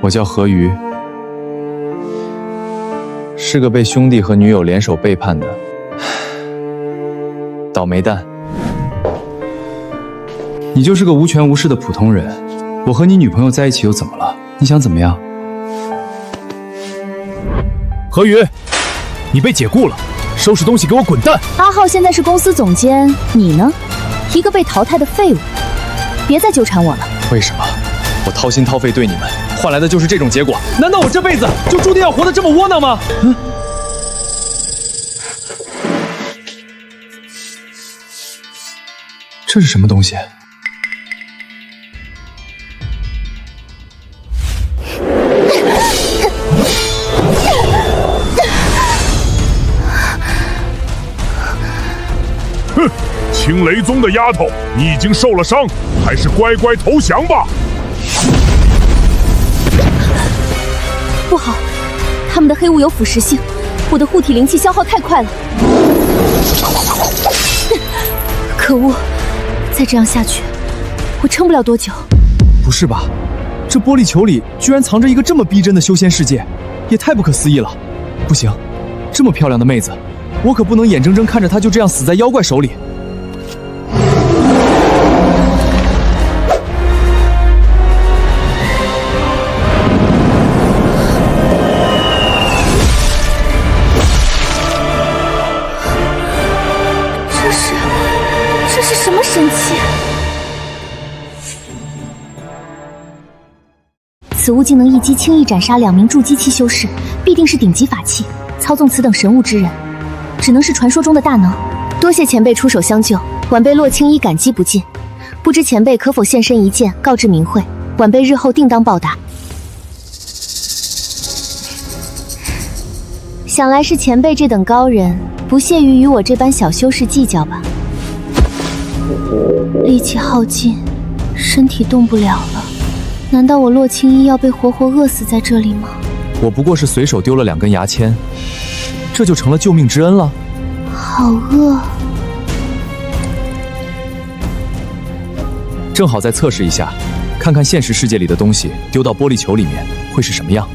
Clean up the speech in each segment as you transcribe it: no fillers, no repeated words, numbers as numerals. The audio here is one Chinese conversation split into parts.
我叫何鱼，是个被兄弟和女友联手背叛的倒霉蛋。你就是个无权无势的普通人，我和你女朋友在一起又怎么了？你想怎么样？何鱼，你被解雇了，收拾东西给我滚蛋！阿浩现在是公司总监，你呢？一个被淘汰的废物，别再纠缠我了。为什么？我掏心掏肺对你们，换来的就是这种结果？难道我这辈子就注定要活得这么窝囊吗？这是什么东西？哼，青雷宗的丫头，你已经受了伤，还是乖乖投降吧。不好，他们的黑雾有腐蚀性，我的护体灵气消耗太快了。可恶！再这样下去，我撑不了多久。不是吧？这玻璃球里居然藏着一个这么逼真的修仙世界，也太不可思议了！不行，这么漂亮的妹子，我可不能眼睁睁看着她就这样死在妖怪手里。这是什么神器？此物竟能一击轻易斩杀2名筑基期修士，必定是顶级法器。操纵此等神物之人，只能是传说中的大能。多谢前辈出手相救，晚辈洛青衣感激不尽。不知前辈可否现身一见，告知明慧，晚辈日后定当报答。想来是前辈这等高人，不屑于与我这般小修士计较吧？力气耗尽，身体动不了了。难道我洛青衣要被活活饿死在这里吗？我不过是随手丢了2根牙签，这就成了救命之恩了？好饿。正好再测试一下，看看现实世界里的东西丢到玻璃球里面会是什么样。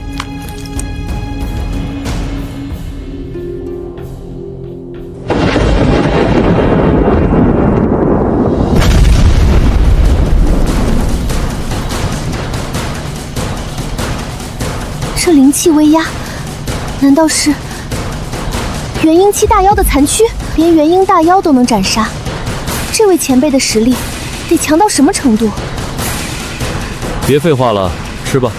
这灵气威压，难道是元婴期大妖的残躯？连元婴大妖都能斩杀，这位前辈的实力得强到什么程度？别废话了，吃吧。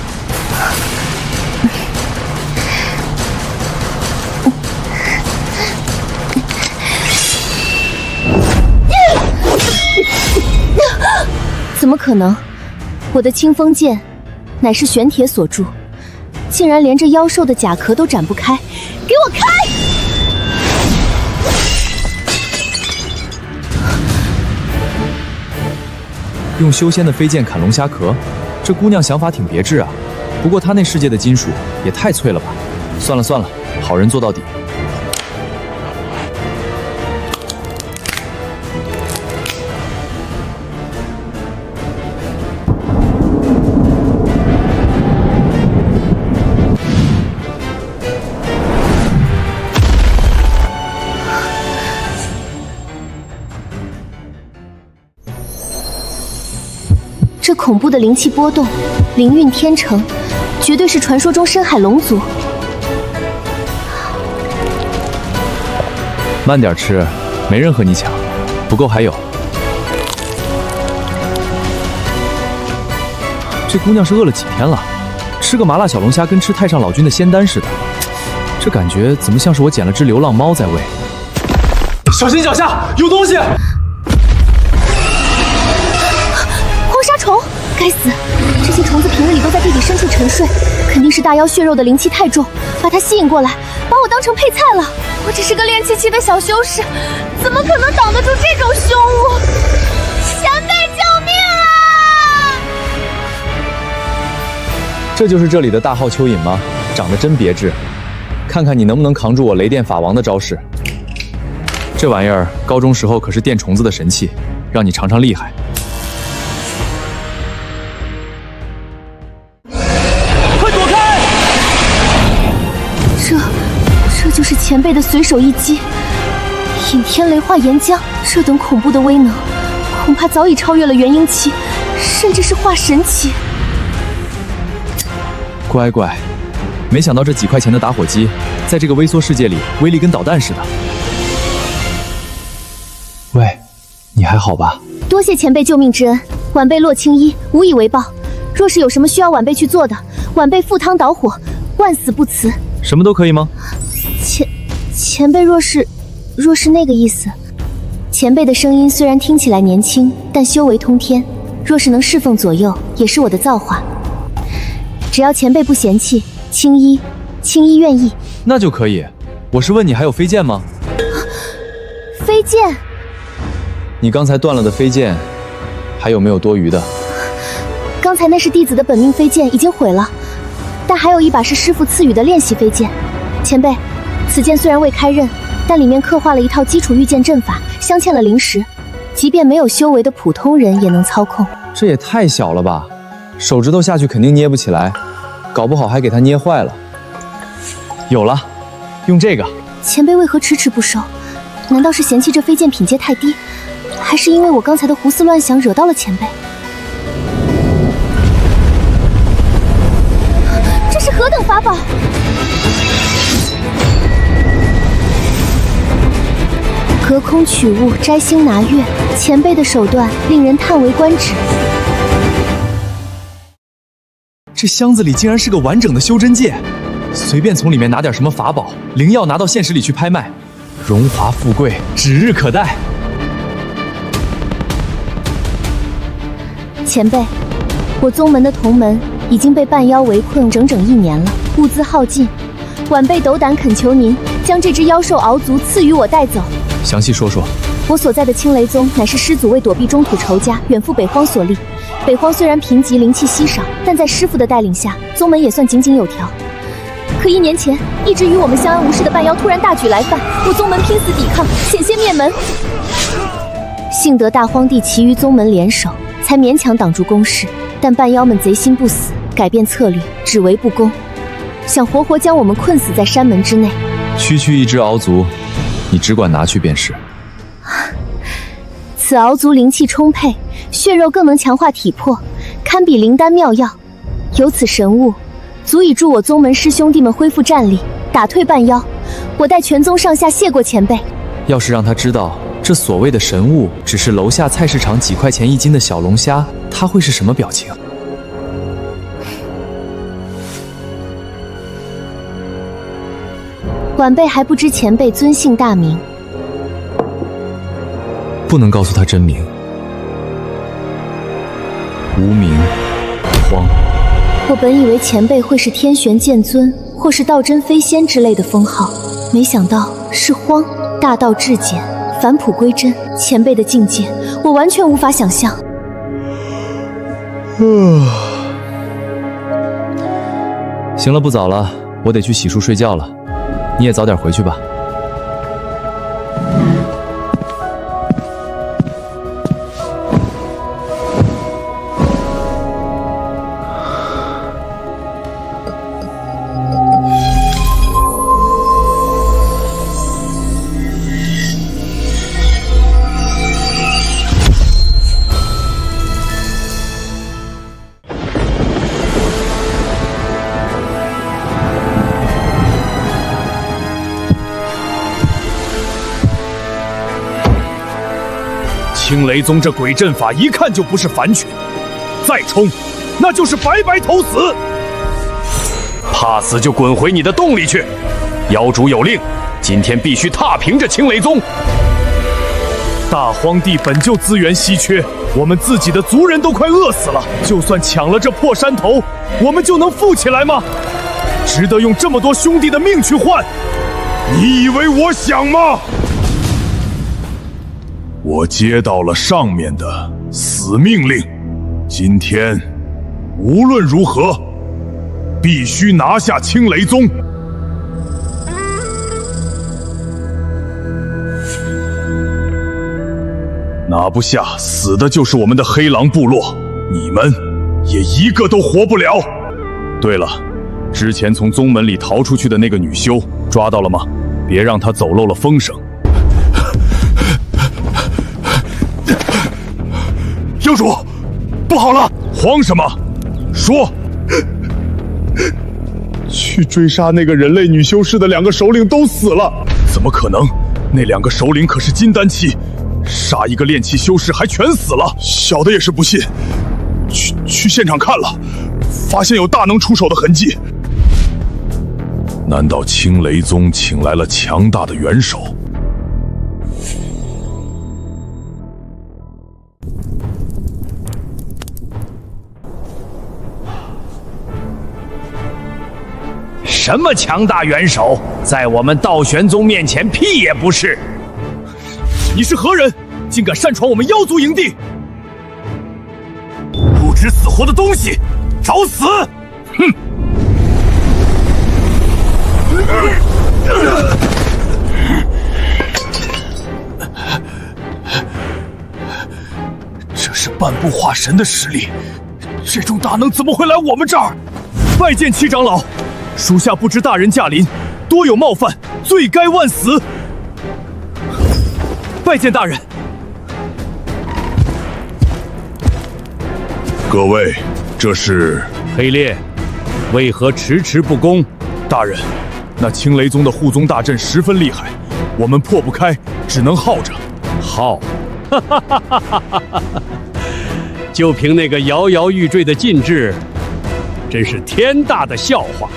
怎么可能？我的清风剑乃是玄铁所铸，竟然连这妖兽的甲壳都展不开！给我开！用修仙的飞剑砍龙虾壳，这姑娘想法挺别致啊。不过她那世界的金属也太脆了吧？算了算了，好人做到底。这恐怖的灵气波动，灵韵天成，绝对是传说中深海龙族。慢点吃，没人和你抢，不够还有。这姑娘是饿了几天了，吃个麻辣小龙虾跟吃太上老君的仙丹似的，这感觉怎么像是我捡了只流浪猫在喂？小心脚下有东西！虫，该死！这些虫子平日里都在地底深处沉睡，肯定是大妖血肉的灵气太重，把它吸引过来，把我当成配菜了。我只是个练气期的小修士，怎么可能挡得住这种凶物？前辈救命啊！这就是这里的大号蚯蚓吗？长得真别致，看看你能不能扛住我雷电法王的招式。这玩意儿高中时候可是电虫子的神器，让你尝尝厉害。前辈的随手一击，引天雷化岩浆，这等恐怖的威能，恐怕早已超越了元婴期，甚至是化神期。乖乖，没想到这几块钱的打火机，在这个微缩世界里威力跟导弹似的。喂，你还好吧？多谢前辈救命之恩，晚辈洛青衣无以为报。若是有什么需要晚辈去做的，晚辈赴汤蹈火，万死不辞。什么都可以吗？前辈若是那个意思。前辈的声音虽然听起来年轻，但修为通天，若是能侍奉左右，也是我的造化。只要前辈不嫌弃，青衣愿意。那就可以。我是问你还有飞剑吗？飞剑？你刚才断了的飞剑，还有没有多余的？刚才那是弟子的本命飞剑，已经毁了，但还有一把是师父赐予的练习飞剑。前辈，此剑虽然未开刃，但里面刻画了一套基础御剑阵法，镶嵌了灵石，即便没有修为的普通人也能操控。这也太小了吧，手指头下去肯定捏不起来，搞不好还给它捏坏了。有了，用这个。前辈为何迟迟不收？难道是嫌弃这飞剑品阶太低，还是因为我刚才的胡思乱想惹到了前辈？这是何等法宝？隔空取物，摘星拿月，前辈的手段令人叹为观止。这箱子里竟然是个完整的修真界，随便从里面拿点什么法宝、灵药拿到现实里去拍卖，荣华富贵指日可待。前辈，我宗门的同门已经被半妖围困整整1年了，物资耗尽，晚辈斗胆恳求您将这只妖兽敖族赐予我带走。详细说说。我所在的青雷宗乃是师祖为躲避中土仇家，远赴北荒所立。北荒虽然贫瘠，灵气稀少，但在师父的带领下，宗门也算井井有条。可1年前，一直与我们相安无事的半妖突然大举来犯，我宗门拼死抵抗，险些灭门。幸得大荒帝其余宗门联手，才勉强挡住攻势。但半妖们贼心不死，改变策略，只为不攻，想活活将我们困死在山门之内。区一只敖族，你只管拿去便是。此敖族灵气充沛，血肉更能强化体魄，堪比灵丹妙药。有此神物，足以助我宗门师兄弟们恢复战力，打退半妖。我代全宗上下谢过前辈。要是让他知道这所谓的神物只是楼下菜市场几块钱1斤的小龙虾，他会是什么表情？晚辈还不知前辈尊姓大名。不能告诉他真名。无名荒。我本以为前辈会是天玄剑尊，或是道真飞仙之类的封号，没想到是荒。大道至简，返璞归真，前辈的境界我完全无法想象。行了，不早了，我得去洗漱睡觉了，你也早点回去吧。青雷宗这鬼阵法一看就不是凡群，再冲，那就是白白投死。怕死就滚回你的洞里去！妖主有令，今天必须踏平这青雷宗。大荒地本就资源稀缺，我们自己的族人都快饿死了，就算抢了这破山头，我们就能富起来吗？值得用这么多兄弟的命去换？你以为我想吗？我接到了上面的死命令，今天无论如何，必须拿下青雷宗。拿不下，死的就是我们的黑狼部落，你们也一个都活不了。对了，之前从宗门里逃出去的那个女修抓到了吗？别让他走漏了风声。妖主，不好了！慌什么？说！去追杀那个人类女修士的2个首领都死了。怎么可能？那2个首领可是金丹期，杀一个炼气修士还全死了。小的也是不信，去现场看了，发现有大能出手的痕迹。难道青雷宗请来了强大的元首？什么强大元首，在我们道玄宗面前屁也不是！你是何人？竟敢擅闯我们妖族营地！不知死活的东西，找死！哼！这是半步化神的实力，这种大能怎么会来我们这儿？拜见七长老，属下不知大人驾临，多有冒犯，罪该万死。拜见大人。各位，这是黑烈，为何迟迟不攻？大人，那青雷宗的护宗大阵十分厉害，我们破不开，只能耗着。耗？哈哈哈哈哈哈！就凭那个摇摇欲坠的禁制，真是天大的笑话。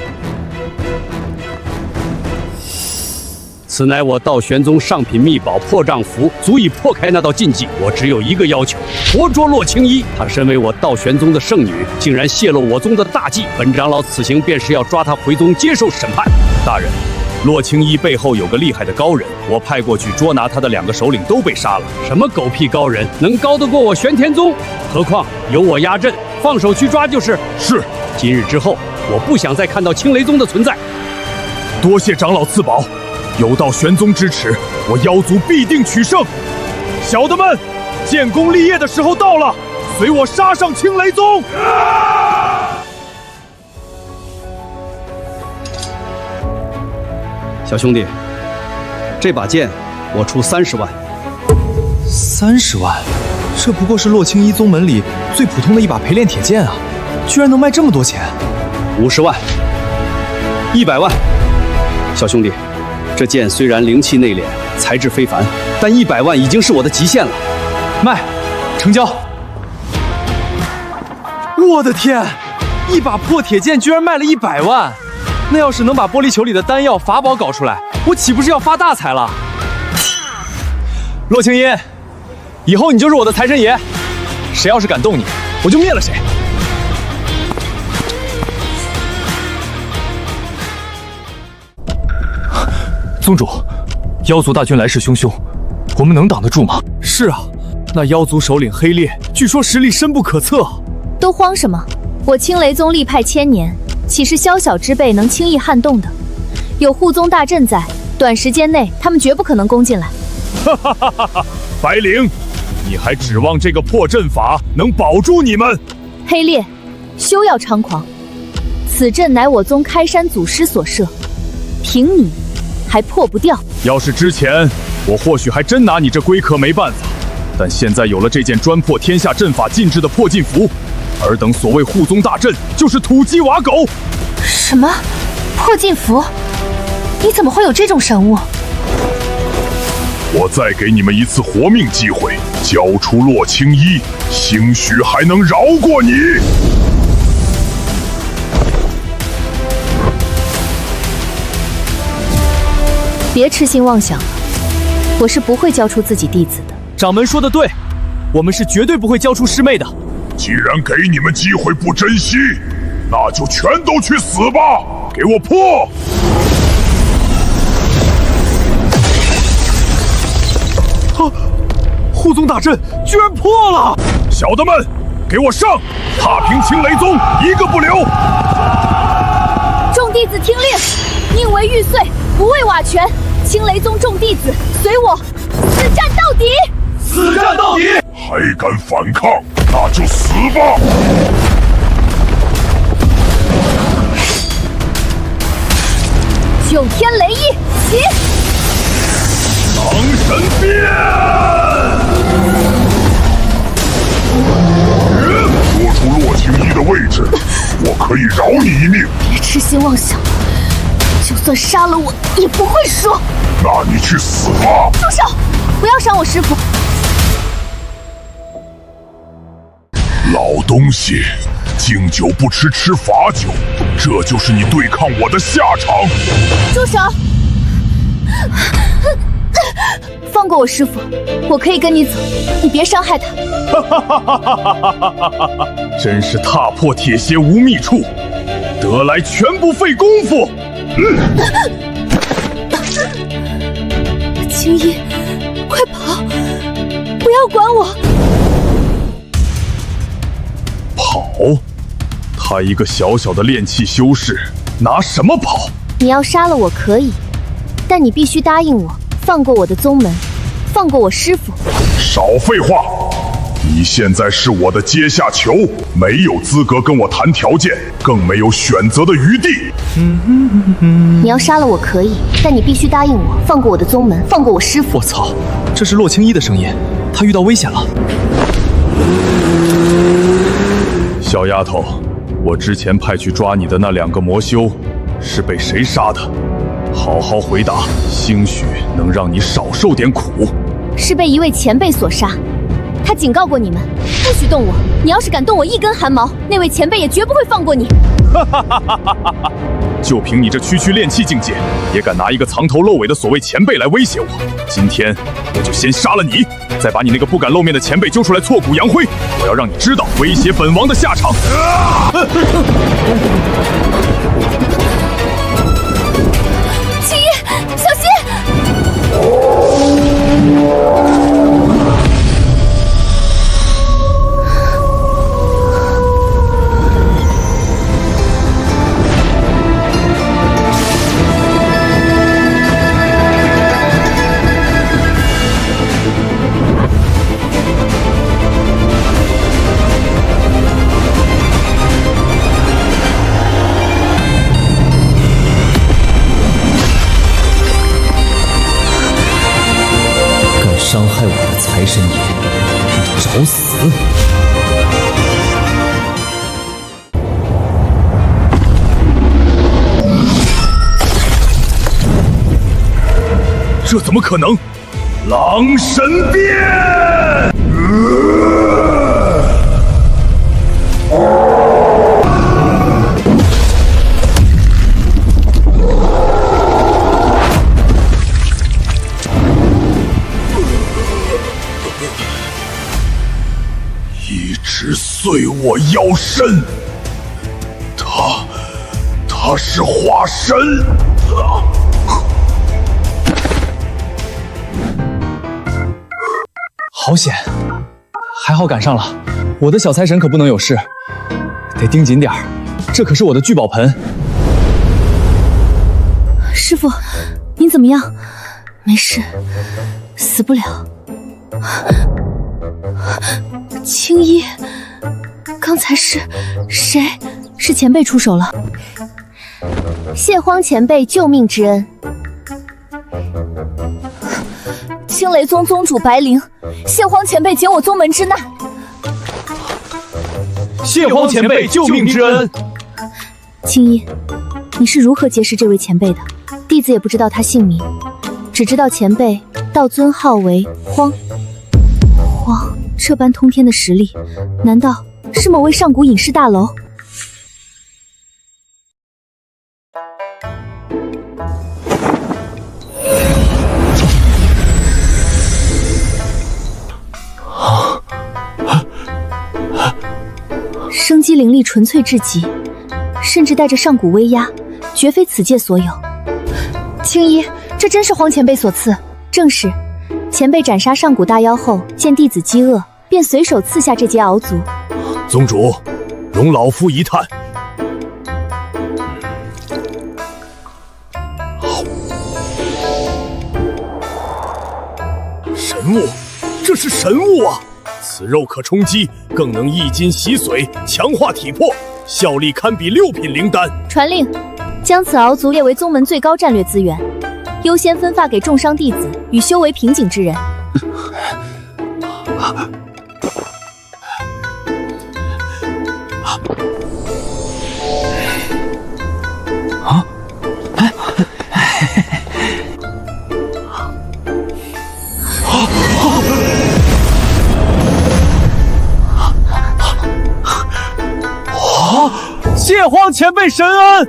此乃我道玄宗上品秘宝破障符，足以破开那道禁忌。我只有一个要求：活捉洛青衣。她身为我道玄宗的圣女，竟然泄露我宗的大忌，本长老此行便是要抓她回宗接受审判。大人，洛青衣背后有个厉害的高人，我派过去捉拿他的2个首领都被杀了。什么狗屁高人，能高得过我玄天宗？何况有我压阵，放手去抓就是。是。今日之后，我不想再看到青雷宗的存在。多谢长老赐宝。有道玄宗支持，我妖族必定取胜。小的们，建功立业的时候到了，随我杀上青雷宗！小兄弟，这把剑我出30万。30万，这不过是洛青衣宗门里最普通的一把陪练铁剑啊，居然能卖这么多钱！50万，100万，小兄弟。这剑虽然灵气内敛，材质非凡，但100万已经是我的极限了。卖，成交！我的天，一把破铁剑居然卖了100万！那要是能把玻璃球里的丹药法宝搞出来，我岂不是要发大财了？洛青衣，以后你就是我的财神爷，谁要是敢动你，我就灭了谁！宗主，妖族大军来势汹汹，我们能挡得住吗？是啊，那妖族首领黑烈，据说实力深不可测。都慌什么？我青雷宗历派千年，岂是宵小之辈能轻易撼动的？有护宗大阵在，短时间内他们绝不可能攻进来。哈哈哈哈哈！白灵，你还指望这个破阵法能保住你们？黑烈，休要猖狂！此阵乃我宗开山祖师所设，凭你还破不掉。要是之前，我或许还真拿你这龟壳没办法，但现在有了这件专破天下阵法禁制的破禁符，尔等所谓护宗大阵就是土鸡瓦狗。什么？破禁符？你怎么会有这种神物？我再给你们一次活命机会，交出洛青衣，兴许还能饶过你。别痴心妄想了，我是不会交出自己弟子的。掌门说的对，我们是绝对不会交出师妹的。既然给你们机会不珍惜，那就全都去死吧！给我破！护宗大阵居然破了！小的们，给我上！踏平青雷宗，一个不留！众弟子听令，宁为玉碎，不为瓦全。青雷宗众弟子，随我死战到底！死战到底！还敢反抗，那就死吧！九天雷翼，起！以饶你一命。别痴心妄想，就算杀了我，也不会输。那你去死吧！住手！不要伤我师父。老东西，敬酒不吃吃罚酒，这就是你对抗我的下场。住手！放过我师父，我可以跟你走，你别伤害他。真是踏破铁鞋无觅处，得来全不费功夫。青衣，快跑！不要管我！跑？他一个小小的炼气修士，拿什么跑？你要杀了我可以，但你必须答应我，放过我的宗门，放过我师父。少废话！你现在是我的阶下囚，没有资格跟我谈条件，更没有选择的余地。你要杀了我可以，但你必须答应我，放过我的宗门，放过我师父。我操，这是洛青衣的声音，他遇到危险了。小丫头，我之前派去抓你的那2个魔修，是被谁杀的？好好回答，兴许能让你少受点苦。是被一位前辈所杀，他警告过你们，不许动我。你要是敢动我一根汗毛，那位前辈也绝不会放过你。就凭你这区区炼气境界，也敢拿一个藏头露尾的所谓前辈来威胁我？今天我就先杀了你，再把你那个不敢露面的前辈揪出来挫骨扬灰。我要让你知道威胁本王的下场。青衣，小心！伤害我的财神爷，你找死！这怎么可能？狼神变！一直碎我腰身，他是化神。好险，还好赶上了。我的小财神可不能有事，得盯紧点儿，这可是我的聚宝盆。师父，您怎么样？没事，死不了。青衣，刚才是谁？是前辈出手了。谢荒前辈救命之恩。青雷宗宗主白灵，谢荒前辈解我宗门之难。谢荒前辈救命之恩。青衣，你是如何结识这位前辈的？弟子也不知道他姓名，只知道前辈道尊号为荒。这般通天的实力，难道是某位上古隐士大楼？生机灵力纯粹至极，甚至带着上古威压，绝非此界所有。青衣，这真是荒前辈所赐。正是，前辈斩杀上古大妖后，见弟子饥饿，便随手赐下这节鳌足。宗主，容老夫一探。神物，这是神物啊！此肉可充饥，更能益筋洗髓，强化体魄，效力堪比6品灵丹。传令，将此鳌足列为宗门最高战略资源，优先分发给重伤弟子与修为瓶颈之人。荒前辈神恩。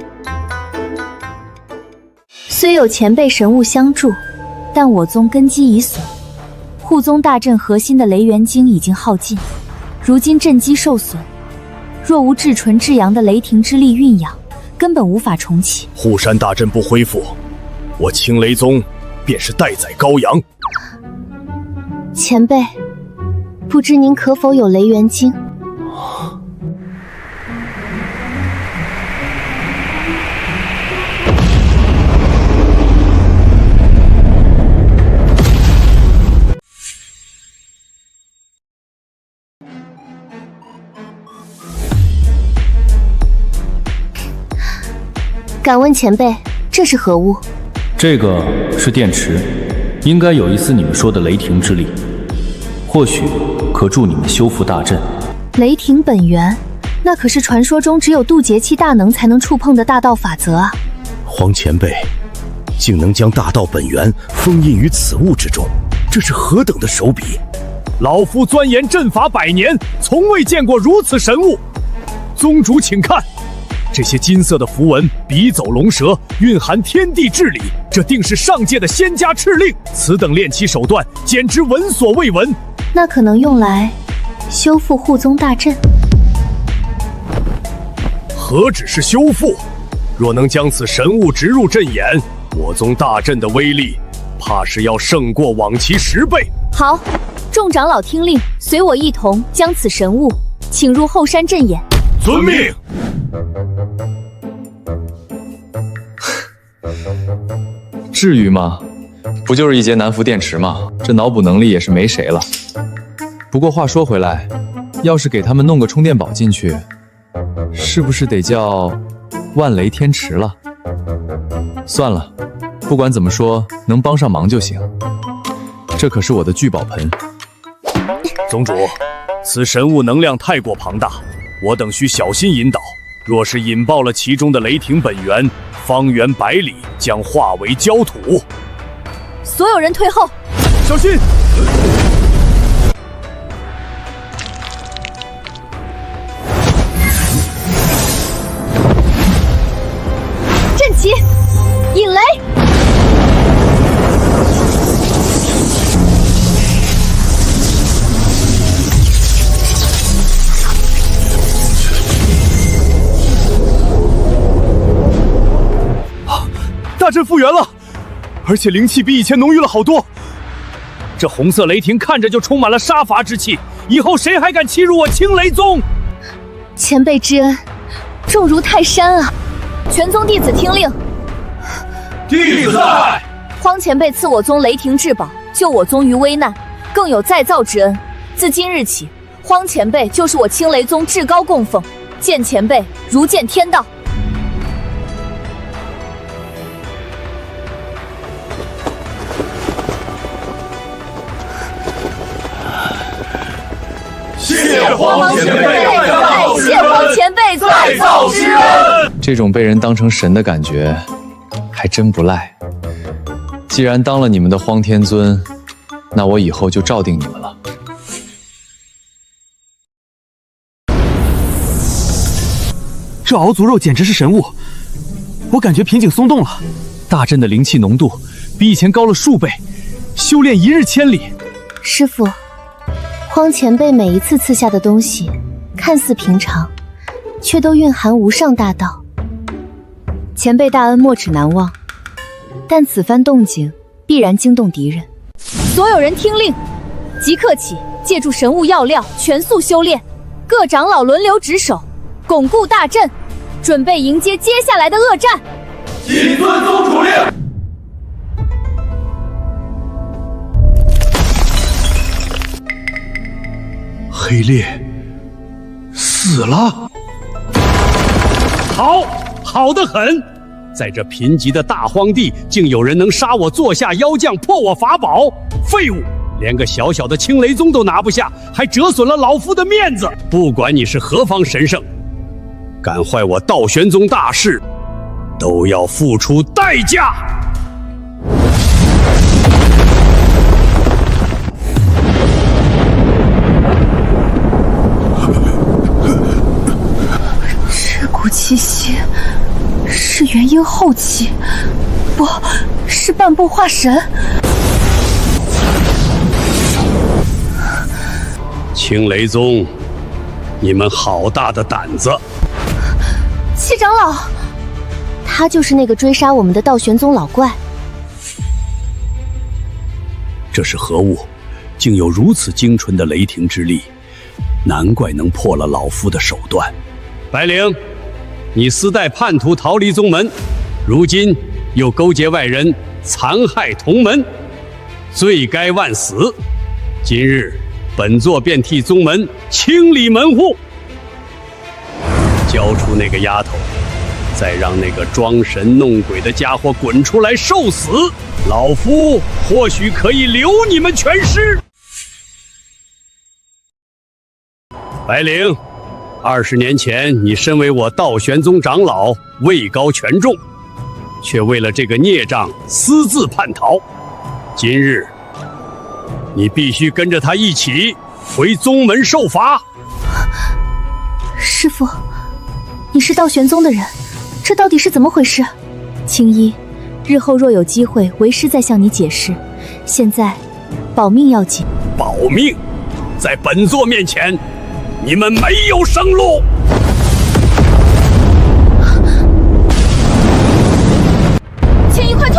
虽有前辈神物相助，但我宗根基已损，护宗大阵核心的雷元晶已经耗尽，如今阵基受损，若无至纯至阳的雷霆之力蕴养，根本无法重启。护山大阵不恢复，我青雷宗便是待宰羔羊。前辈，不知您可否有雷元晶？敢问前辈，这是何物？这个是电池，应该有一丝你们说的雷霆之力，或许可助你们修复大阵。雷霆本源，那可是传说中只有渡劫期大能才能触碰的大道法则啊！荒前辈竟能将大道本源封印于此物之中，这是何等的手笔！老夫钻研阵法100年，从未见过如此神物。宗主请看，这些金色的符文，笔走龙蛇，蕴含天地至理，这定是上界的仙家敕令。此等炼器手段，简直闻所未闻。那可能用来修复护宗大阵。何止是修复，若能将此神物植入阵眼，我宗大阵的威力，怕是要胜过往期10倍。好，众长老听令，随我一同将此神物请入后山阵眼。遵命。至于吗？不就是一节南孚电池吗？这脑补能力也是没谁了。不过话说回来，要是给他们弄个充电宝进去，是不是得叫万雷天池了？算了，不管怎么说，能帮上忙就行。这可是我的聚宝盆。宗主，此神物能量太过庞大，我等需小心引导。若是引爆了其中的雷霆本源，方圆100里将化为焦土。所有人退后，小心！阵起，引雷！大阵复原了，而且灵气比以前浓郁了好多。这红色雷霆看着就充满了杀伐之气，以后谁还敢欺辱我青雷宗？前辈之恩，重如泰山啊！全宗弟子听令。弟子在。荒前辈赐我宗雷霆至宝，救我宗于危难，更有再造之恩。自今日起，荒前辈就是我青雷宗至高供奉，见前辈如见天道。谢荒前辈，谢荒前辈再造之恩。这种被人当成神的感觉，还真不赖。既然当了你们的荒天尊，那我以后就照定你们了。这熬足肉简直是神物，我感觉瓶颈松动了。大阵的灵气浓度比以前高了数倍，修炼1日千里。师父，荒前辈每一次赐下的东西，看似平常，却都蕴含无上大道。前辈大恩没齿难忘，但此番动静必然惊动敌人。所有人听令，即刻起借助神物药料全速修炼，各长老轮流值守，巩固大阵，准备迎接接下来的恶战。谨遵宗主令。黑烈死了，好得很！在这贫瘠的大荒地，竟有人能杀我座下妖将，破我法宝！废物，连个小小的青雷宗都拿不下，还折损了老夫的面子！不管你是何方神圣，敢坏我道玄宗大事，都要付出代价！气息是元婴后期，不是半步化神。青雷宗，你们好大的胆子！七长老，他就是那个追杀我们的道玄宗老怪。这是何物？竟有如此精纯的雷霆之力，难怪能破了老夫的手段。白灵，你私带叛徒逃离宗门，如今又勾结外人残害同门，罪该万死。今日本座便替宗门清理门户，交出那个丫头，再让那个装神弄鬼的家伙滚出来受死，老夫或许可以留你们全尸。白灵，20年前你身为我道玄宗长老，位高权重，却为了这个孽障私自叛逃。今日你必须跟着他一起回宗门受罚。师父，你是道玄宗的人，这到底是怎么回事？青衣，日后若有机会，为师再向你解释。现在，保命要紧。保命，在本座面前，你们没有生路。青衣，快退！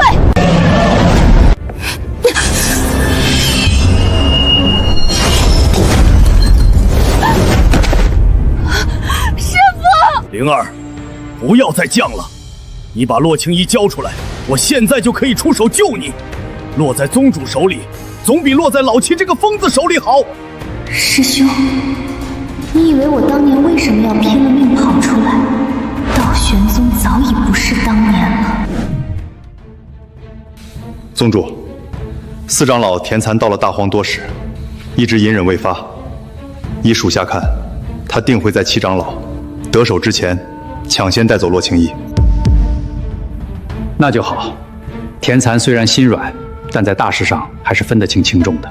灵儿，不要再犟了，你把洛青衣交出来，我现在就可以出手救你。落在宗主手里，总比落在老七这个疯子手里好。师兄，你以为我当年为什么要拼了命跑出来？道玄宗早已不是当年了。宗主，四长老田蚕到了大荒多时，一直隐忍未发。依属下看，他定会在七长老得手之前，抢先带走洛青衣。那就好。田蚕虽然心软，但在大事上还是分得清轻重的。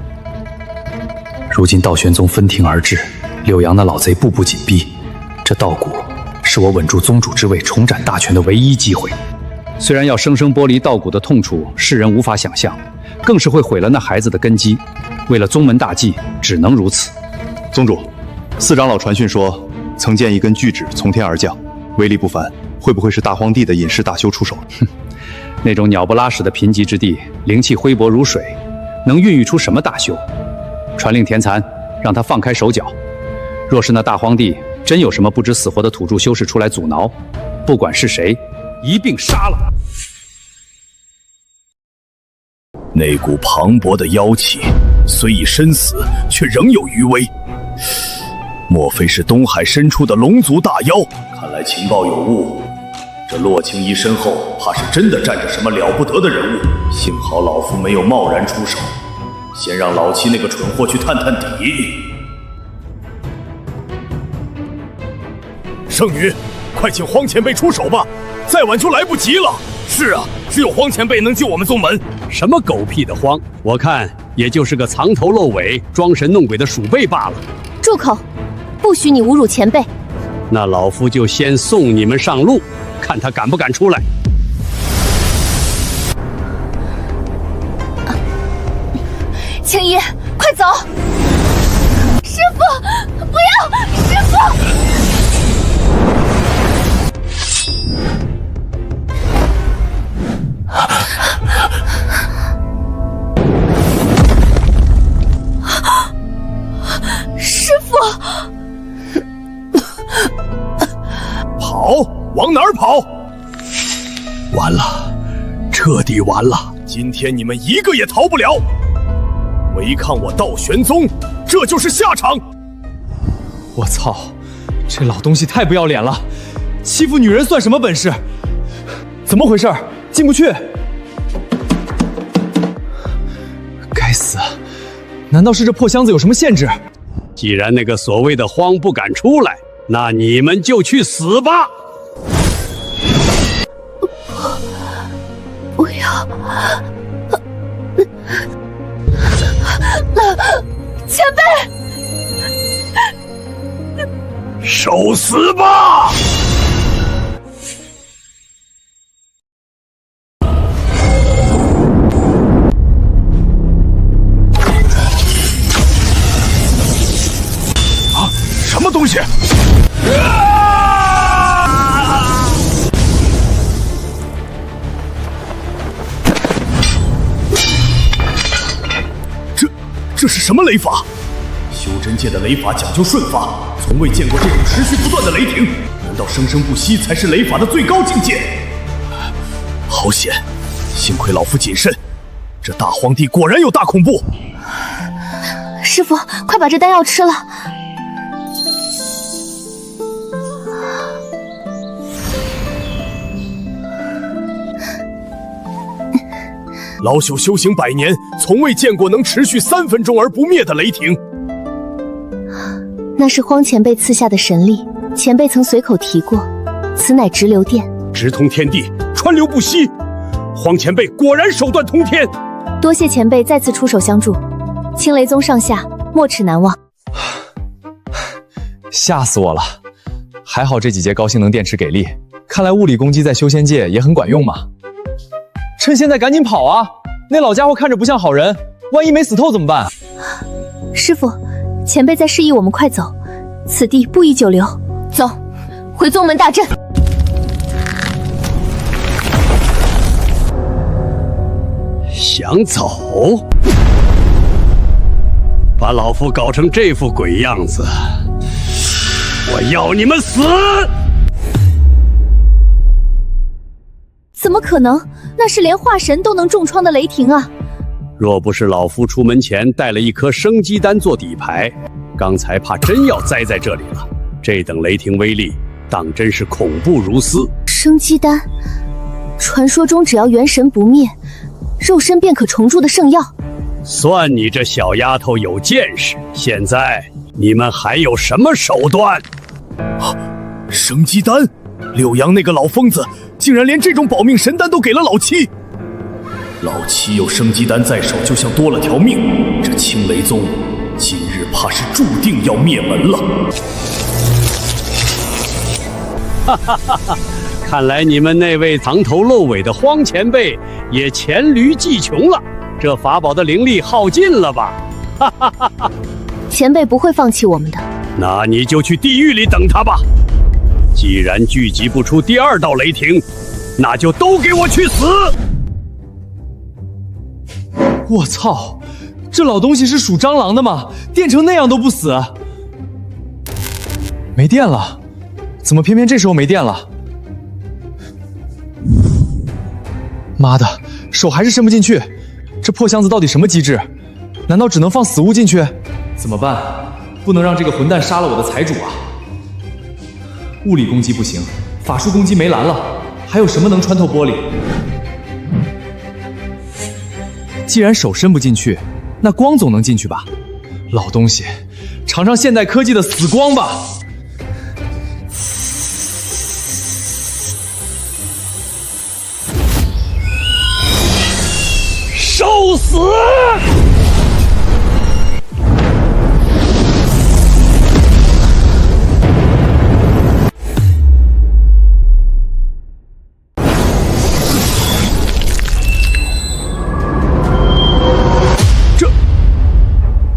如今道玄宗分庭而治，柳阳那老贼步步紧逼，这道骨是我稳住宗主之位、重展大权的唯一机会。虽然要生生剥离道骨的痛楚，世人无法想象，更是会毁了那孩子的根基。为了宗门大计，只能如此。宗主，四长老传讯说，曾见一根巨指从天而降，威力不凡，会不会是大荒地的隐士大修出手？那种鸟不拉屎的贫瘠之地，灵气微薄如水，能孕育出什么大修？传令田蚕，让他放开手脚。若是那大荒地真有什么不知死活的土著修士出来阻挠，不管是谁，一并杀了。那股磅礴的妖气，虽已身死，却仍有余威。莫非是东海深处的龙族大妖？看来情报有误，这洛青衣身后怕是真的站着什么了不得的人物。幸好老夫没有贸然出手，先让老七那个蠢货去探探底。圣女，快请荒前辈出手吧，再晚就来不及了。是啊，只有荒前辈能救我们宗门。什么狗屁的荒，我看也就是个藏头露尾、装神弄鬼的鼠辈罢了。住口！不许你侮辱前辈！那老夫就先送你们上路，看他敢不敢出来。青衣，快走！师父，不要！师父！师父！跑，往哪儿跑？完了，彻底完了！今天你们一个也逃不了！违抗我道玄宗，这就是下场！我操，这老东西太不要脸了，欺负女人算什么本事？怎么回事？进不去！该死，难道是这破箱子有什么限制？既然那个所谓的荒不敢出来，那你们就去死吧！不要！前辈，受死吧！这是什么雷法？修真界的雷法讲究瞬发，从未见过这种持续不断的雷霆。难道生生不息才是雷法的最高境界？好险，幸亏老夫谨慎。这大荒地果然有大恐怖。师傅，快把这丹药吃了。老朽修行100年，从未见过能持续3分钟而不灭的雷霆。那是荒前辈赐下的神力，前辈曾随口提过，此乃直流电，直通天地，川流不息。荒前辈果然手段通天。多谢前辈再次出手相助，青雷宗上下没齿难忘。吓死我了！还好这几节高性能电池给力，看来物理攻击在修仙界也很管用嘛。趁现在赶紧跑啊！那老家伙看着不像好人，万一没死透怎么办？师傅，前辈在示意我们快走，此地不宜久留。走，回宗门大阵。想走？把老夫搞成这副鬼样子，我要你们死！怎么可能？那是连化神都能重创的雷霆啊！若不是老夫出门前带了一颗生机丹做底牌，刚才怕真要栽在这里了。这等雷霆威力，当真是恐怖如斯。生机丹，传说中只要元神不灭，肉身便可重铸的圣药。算你这小丫头有见识。现在你们还有什么手段？生机丹，柳阳那个老疯子竟然连这种保命神丹都给了老七。老七有生机丹在手，就像多了条命。这青雷宗今日怕是注定要灭门了。哈哈哈哈！看来你们那位藏头露尾的荒前辈也黔驴技穷了，这法宝的灵力耗尽了吧？哈哈哈哈！前辈不会放弃我们的。那你就去地狱里等他吧。既然聚集不出第2道雷霆，那就都给我去死！我操，这老东西是属蟑螂的吗？电成那样都不死？没电了，怎么偏偏这时候没电了？妈的，手还是伸不进去，这破箱子到底什么机制？难道只能放死物进去？怎么办？不能让这个混蛋杀了我的财主啊！物理攻击不行，法术攻击没蓝了，还有什么能穿透玻璃？既然手伸不进去，那光总能进去吧？老东西，尝尝现代科技的死光吧！受死！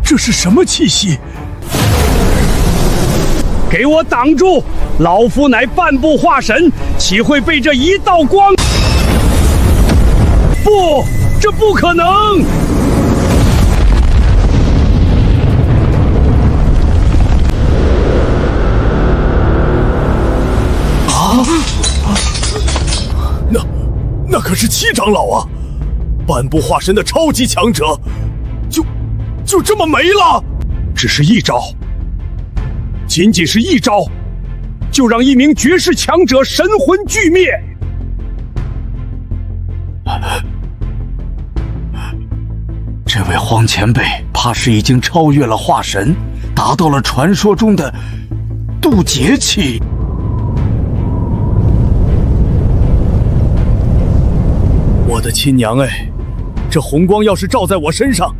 这是什么气息？给我挡住！老夫乃半步化神，岂会被这一道光？不，这不可能！那可是7长老啊！半步化神的超级强者，就这么没了？只是一招，仅仅是一招，就让一名绝世强者神魂俱灭。这位荒前辈怕是已经超越了化神，达到了传说中的渡劫期。我的亲娘哎，这红光要是照在我身上，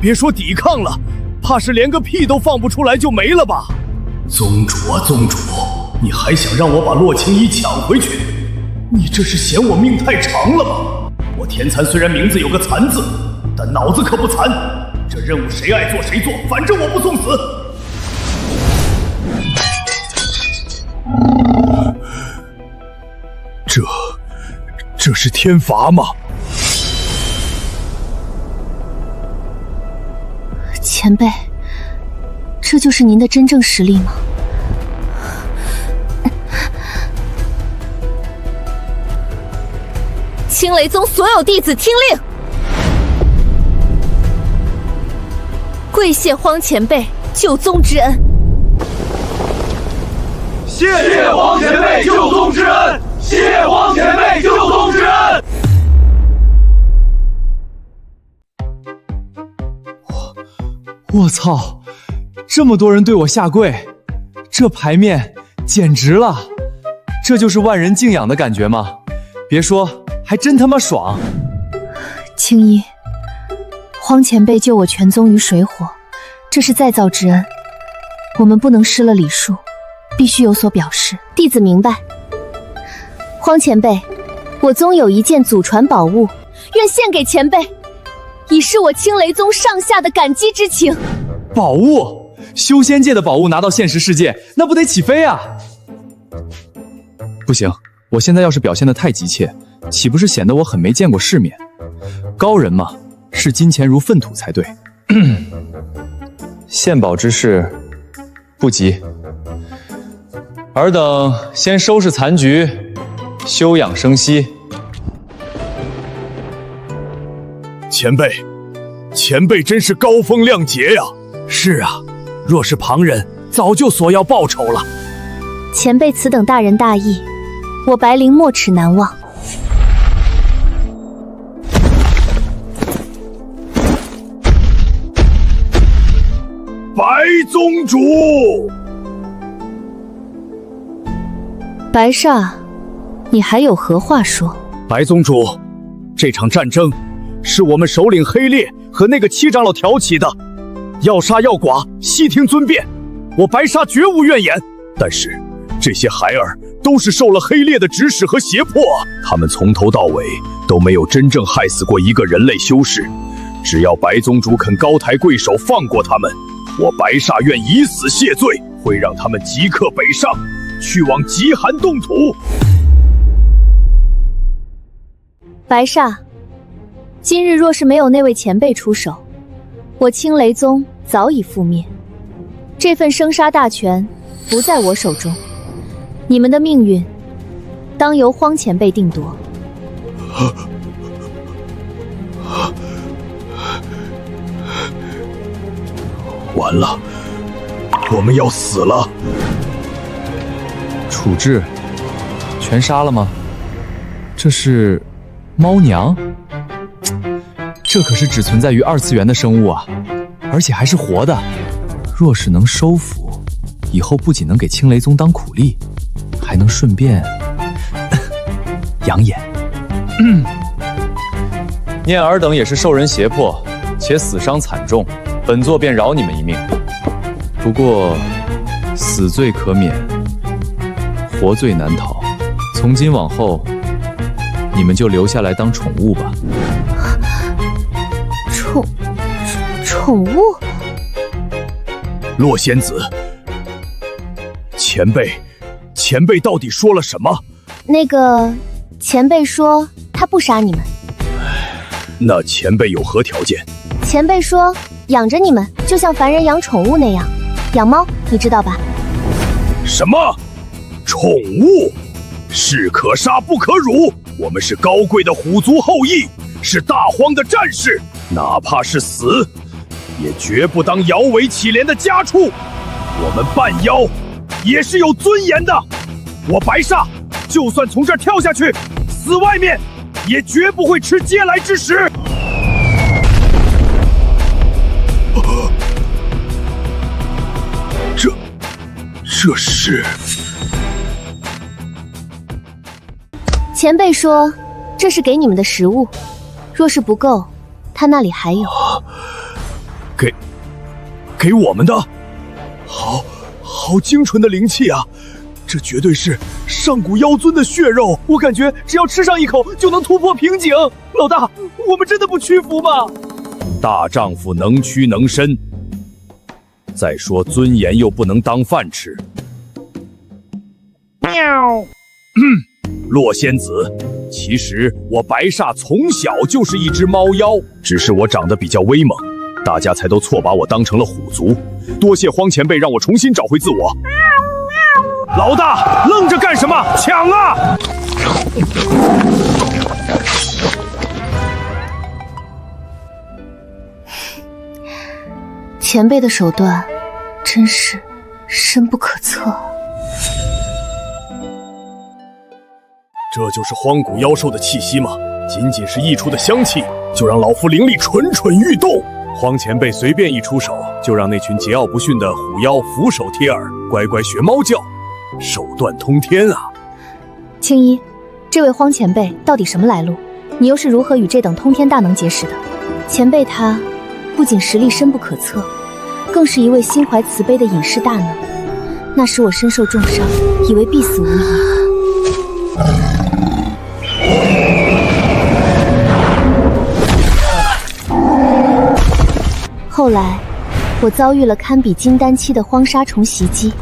别说抵抗了，怕是连个屁都放不出来就没了吧？宗主啊宗主，你还想让我把洛青衣抢回去？你这是嫌我命太长了吗？我田残虽然名字有个残字，但脑子可不残。这任务谁爱做谁做，反正我不送死。这是天罚吗？前辈，这就是您的真正实力吗？青雷宗所有弟子听令，跪谢荒前辈救宗之恩。谢荒前辈救宗之恩，谢荒前辈救宗之恩。我操！这么多人对我下跪，这牌面简直了！这就是万人敬仰的感觉吗？别说，还真他妈爽！青衣，荒前辈救我全宗于水火，这是再造之恩，我们不能失了礼数，必须有所表示。弟子明白。荒前辈，我宗有一件祖传宝物，愿献给前辈，以示我青雷宗上下的感激之情。宝物，修仙界的宝物拿到现实世界，那不得起飞啊！不行，我现在要是表现得太急切，岂不是显得我很没见过世面？高人嘛，视金钱如粪土才对。献宝之事不急，尔等先收拾残局，休养生息。前辈真是高风亮节呀！是啊，若是旁人，早就索要报酬了。前辈此等大仁大义，我白灵没齿难忘。白宗主，白煞，你还有何话说？白宗主，这场战争是我们首领黑烈和那个七长老挑起的，要杀要剐，悉听尊便，我白煞绝无怨言。但是这些孩儿都是受了黑烈的指使和胁迫啊！他们从头到尾都没有真正害死过一个人类修士。只要白宗主肯高抬贵手放过他们，我白煞愿以死谢罪，会让他们即刻北上，去往极寒冻土。白煞，今日若是没有那位前辈出手，我青雷宗早已覆灭。这份生杀大权不在我手中，你们的命运当由荒前辈定夺。完了，我们要死了！处置，全杀了吗？这是猫娘？这可是只存在于二次元的生物啊，而且还是活的。若是能收服，以后不仅能给青雷宗当苦力，还能顺便养眼。念尔等也是受人胁迫，且死伤惨重，本座便饶你们一命。不过，死罪可免，活罪难逃。从今往后，你们就留下来当宠物吧。宠物？洛仙子，前辈到底说了什么？那个前辈说他不杀你们。那前辈有何条件？前辈说养着你们，就像凡人养宠物那样。养猫，你知道吧？什么？宠物？士可杀不可辱。我们是高贵的虎族后裔，是大荒的战士，哪怕是死，也绝不当摇尾乞怜的家畜。我们半妖也是有尊严的。我白煞就算从这儿跳下去，死外面，也绝不会吃嗟来之食。这是……前辈说这是给你们的食物，若是不够，他那里还有。给我们的，好精纯的灵气啊！这绝对是上古妖尊的血肉，我感觉只要吃上一口就能突破瓶颈。老大，我们真的不屈服吗？大丈夫能屈能伸，再说尊严又不能当饭吃。喵。洛仙子，其实我白煞从小就是一只猫妖，只是我长得比较威猛，大家才都错把我当成了虎族。多谢荒前辈让我重新找回自我。老大，愣着干什么？抢啊！前辈的手段真是深不可测。这就是荒古妖兽的气息吗？仅仅是溢出的香气，就让老夫灵力蠢蠢欲动。荒前辈随便一出手，就让那群桀骜不驯的虎妖俯首贴耳，乖乖学猫叫，手段通天啊！青衣，这位荒前辈到底什么来路？你又是如何与这等通天大能结识的？前辈他不仅实力深不可测，更是一位心怀慈悲的隐士大能。那时我身受重伤，以为必死无疑。后来，我遭遇了堪比金丹期的荒沙虫袭击。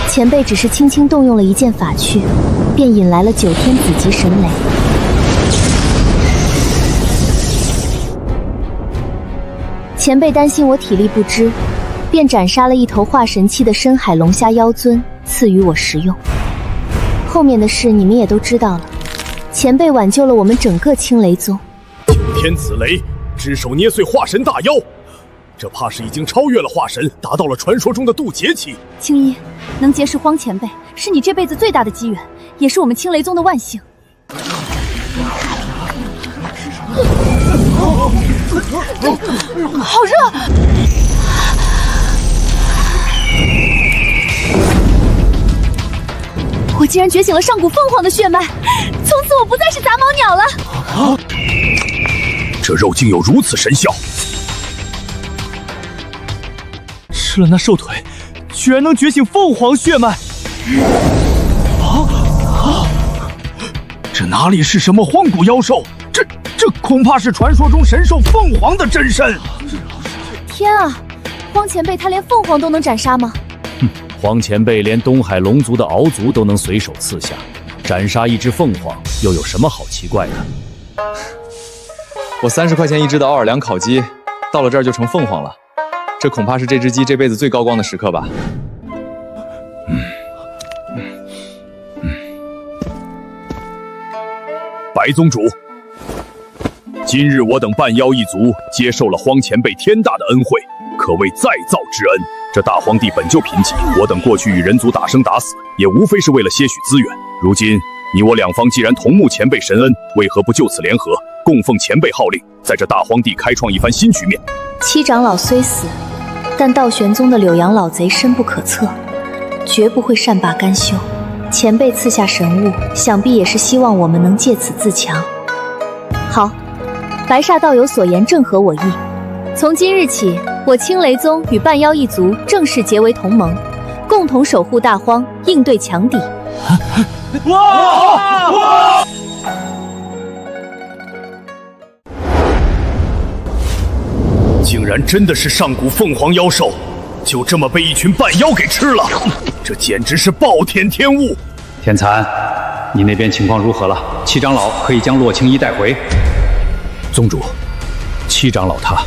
前辈只是轻轻动用了一件法器，便引来了9天子级神雷。前辈担心我体力不支，便斩杀了一头化神期的深海龙虾妖尊，赐予我食用。后面的事你们也都知道了。前辈挽救了我们整个青雷宗。9天子雷，只手捏碎化神大妖，这怕是已经超越了化神，达到了传说中的渡劫期。青衣，能结识荒前辈，是你这辈子最大的机缘，也是我们青雷宗的万幸。好热！我竟然觉醒了上古凤凰的血脉，从此我不再是杂毛鸟了。这肉竟有如此神效！吃了那兽腿，居然能觉醒凤凰血脉！这哪里是什么荒古妖兽？这恐怕是传说中神兽凤凰的真身！天啊，荒前辈他连凤凰都能斩杀吗？荒前辈连东海龙族的敖族都能随手刺下，斩杀一只凤凰又有什么好奇怪的？我30块钱一只的奥尔良烤鸡，到了这儿就成凤凰了。这恐怕是这只鸡这辈子最高光的时刻吧。白宗主，今日我等半妖一族接受了荒前辈天大的恩惠，可谓再造之恩。这大荒地本就贫瘠，我等过去与人族打生打死，也无非是为了些许资源。如今你我两方既然同慕前辈神恩，为何不就此联合，供奉前辈号令，在这大荒地开创一番新局面？七长老虽死，但道玄宗的柳阳老贼深不可测，绝不会善罢甘休。前辈赐下神物，想必也是希望我们能借此自强。好，白煞道友所言正合我意。从今日起，我青雷宗与半妖一族正式结为同盟，共同守护大荒，应对强敌。哇！竟然真的是上古凤凰妖兽，就这么被一群半妖给吃了，这简直是暴殄天物！天蚕，你那边情况如何了？七长老可以将洛青衣带回。宗主，七长老他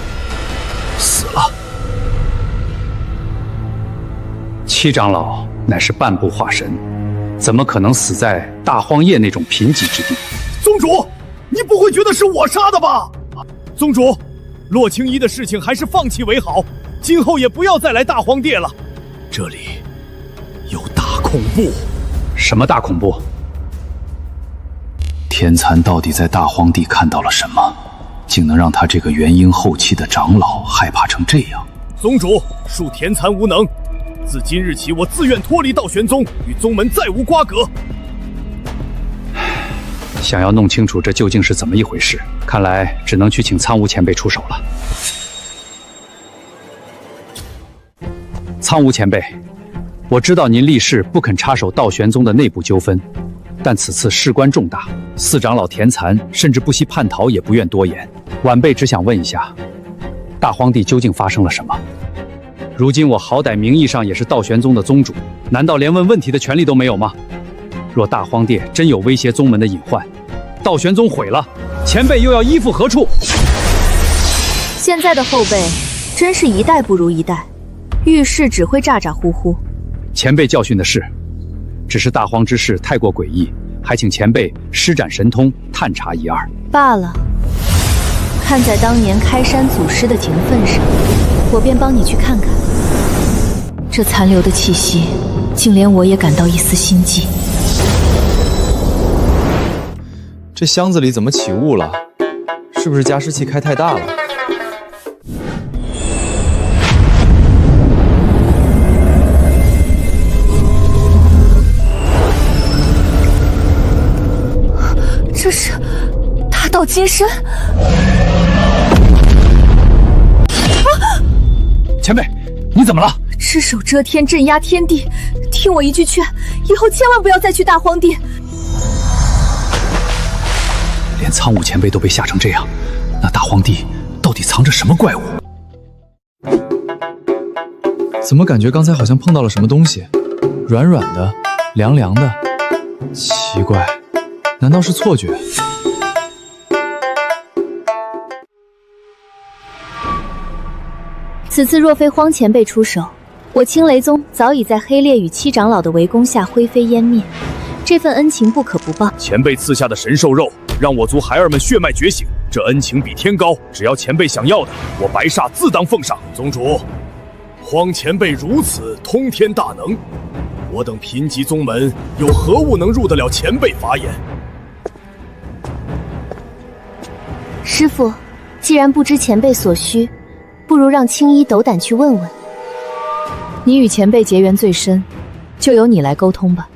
死了。七长老乃是半步化神，怎么可能死在大荒野那种贫瘠之地？宗主，你不会觉得是我杀的吧？宗主，洛青衣的事情还是放弃为好，今后也不要再来大荒地了，这里有大恐怖。什么大恐怖？天蚕到底在大荒地看到了什么，竟能让他这个元婴后期的长老害怕成这样？宗主，恕天蚕无能。自今日起，我自愿脱离道玄宗，与宗门再无瓜葛。想要弄清楚这究竟是怎么一回事，看来只能去请苍梧前辈出手了。苍梧前辈，我知道您立誓不肯插手道玄宗的内部纠纷，但此次事关重大，四长老田蚕甚至不惜叛逃，也不愿多言。晚辈只想问一下，大荒地究竟发生了什么？如今我好歹名义上也是道玄宗的宗主，难道连问问题的权利都没有吗？若大荒地真有威胁宗门的隐患，道玄宗毁了，前辈又要依附何处？先现在的后辈真是一代不如一代，遇事只会咋咋呼呼。前辈教训的是，只是大荒之事太过诡异，还请前辈施展神通探查一二。罢了，看在当年开山祖师的情分上，我便帮你去看看。这残留的气息，竟连我也感到一丝心悸。这箱子里怎么起雾了？是不是加湿器开太大了？这是大道金身。前辈，你怎么了？只手遮天，镇压天地。听我一句劝，以后千万不要再去大荒地。连苍梧前辈都被吓成这样，那大荒地到底藏着什么怪物？怎么感觉刚才好像碰到了什么东西，软软的，凉凉的？奇怪，难道是错觉？此次若非荒前辈出手，我青雷宗早已在黑烈与七长老的围攻下灰飞烟灭。这份恩情不可不报。前辈赐下的神兽肉，让我族孩儿们血脉觉醒，这恩情比天高。只要前辈想要的，我白煞自当奉上。宗主，荒前辈如此通天大能，我等贫瘠宗门有何物能入得了前辈法眼？师父，既然不知前辈所需，不如让青衣斗胆去问问。你与前辈结缘最深，就由你来沟通吧。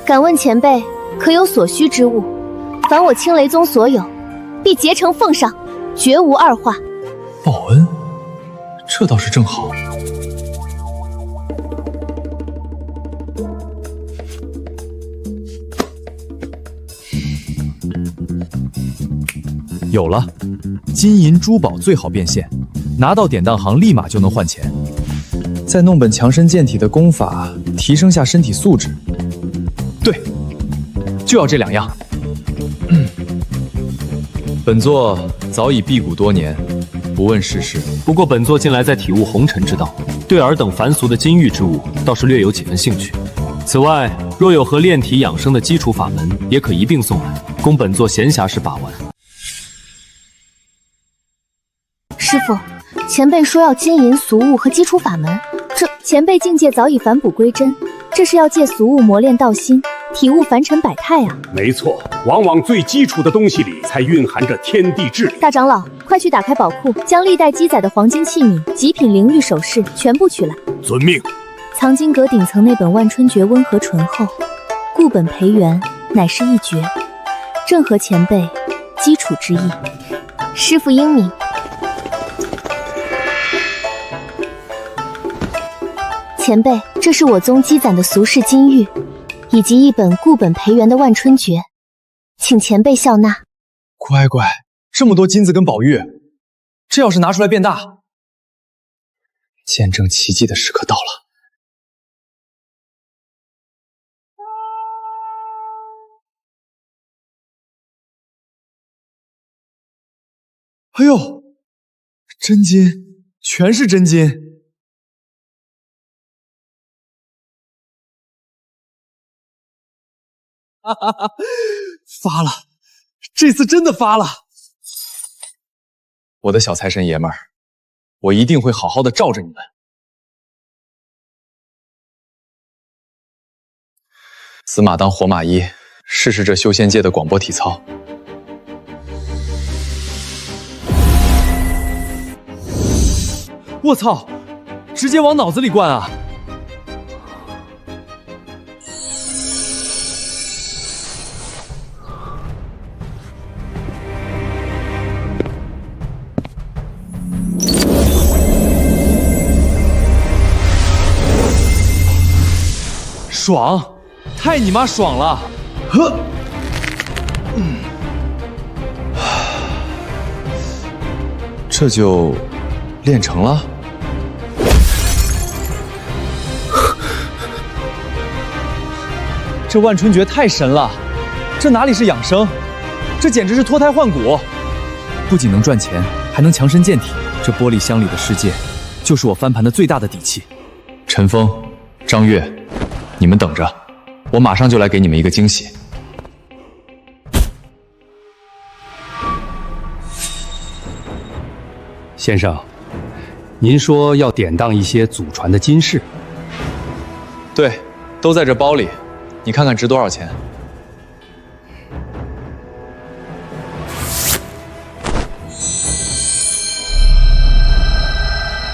敢问前辈可有所需之物？凡我青雷宗所有，必竭诚奉上，绝无二话。报恩，这倒是正好。有了，金银珠宝最好变现，拿到典当行立马就能换钱。再弄本强身健体的功法，提升下身体素质。对，就要这2样。本座早已辟谷多年，不问世事。不过本座近来在体悟红尘之道，对尔等凡俗的金玉之物倒是略有几分兴趣。此外，若有何炼体养生的基础法门，也可一并送来，供本座闲暇时把玩。师父，前辈说要金银俗物和基础法门，这前辈境界早已返璞归真，这是要借俗物磨练道心，体悟凡尘百态啊！没错，往往最基础的东西里才蕴含着天地智理。大长老，快去打开宝库，将历代积载的黄金器皿、极品灵玉首饰全部取来。遵命。藏经阁顶层那本万春诀温和醇厚，固本培元，乃是一绝，正合前辈基础之意。师父英明。前辈，这是我宗积攒的俗世金玉，以及一本固本培元的万春诀，请前辈笑纳。乖乖，这么多金子跟宝玉，这要是拿出来变大，见证奇迹的时刻到了。哎呦，真金，全是真金！哈哈哈，发了，这次真的发了！我的小财神爷们儿，我一定会好好的罩着你们。死马当活马医，试试这修仙界的广播体操。我操，直接往脑子里灌啊！爽，太你妈爽了！呵，这就练成了。这万春诀太神了，这哪里是养生，这简直是脱胎换骨！不仅能赚钱，还能强身健体。这玻璃箱里的世界，就是我翻盘的最大的底气。陈峰、张月，你们等着，我马上就来给你们一个惊喜。先生，您说要典当一些祖传的金饰？对，都在这包里，你看看值多少钱？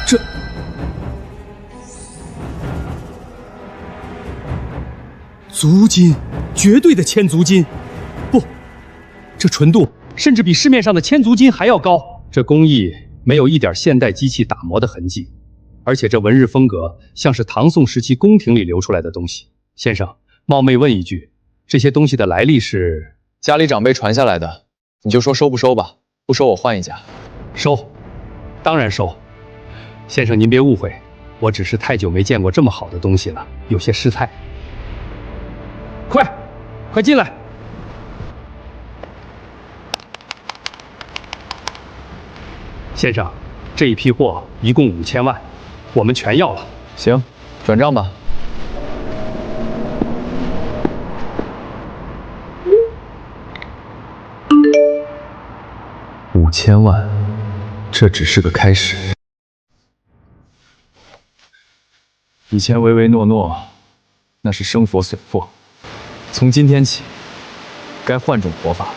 这足金，绝对的千足金。不，这纯度甚至比市面上的千足金还要高。这工艺没有一点现代机器打磨的痕迹，而且这纹饰风格像是唐宋时期宫廷里流出来的东西。先生，冒昧问一句，这些东西的来历是？家里长辈传下来的，你就说收不收吧，不收我换一家。收，当然收。先生您别误会，我只是太久没见过这么好的东西了，有些失态。快进来！先生，这一批货一共5000万，我们全要了。行，转账吧。5000万，这只是个开始。以前唯唯诺诺，那是生佛损佛。从今天起，该换种活法了。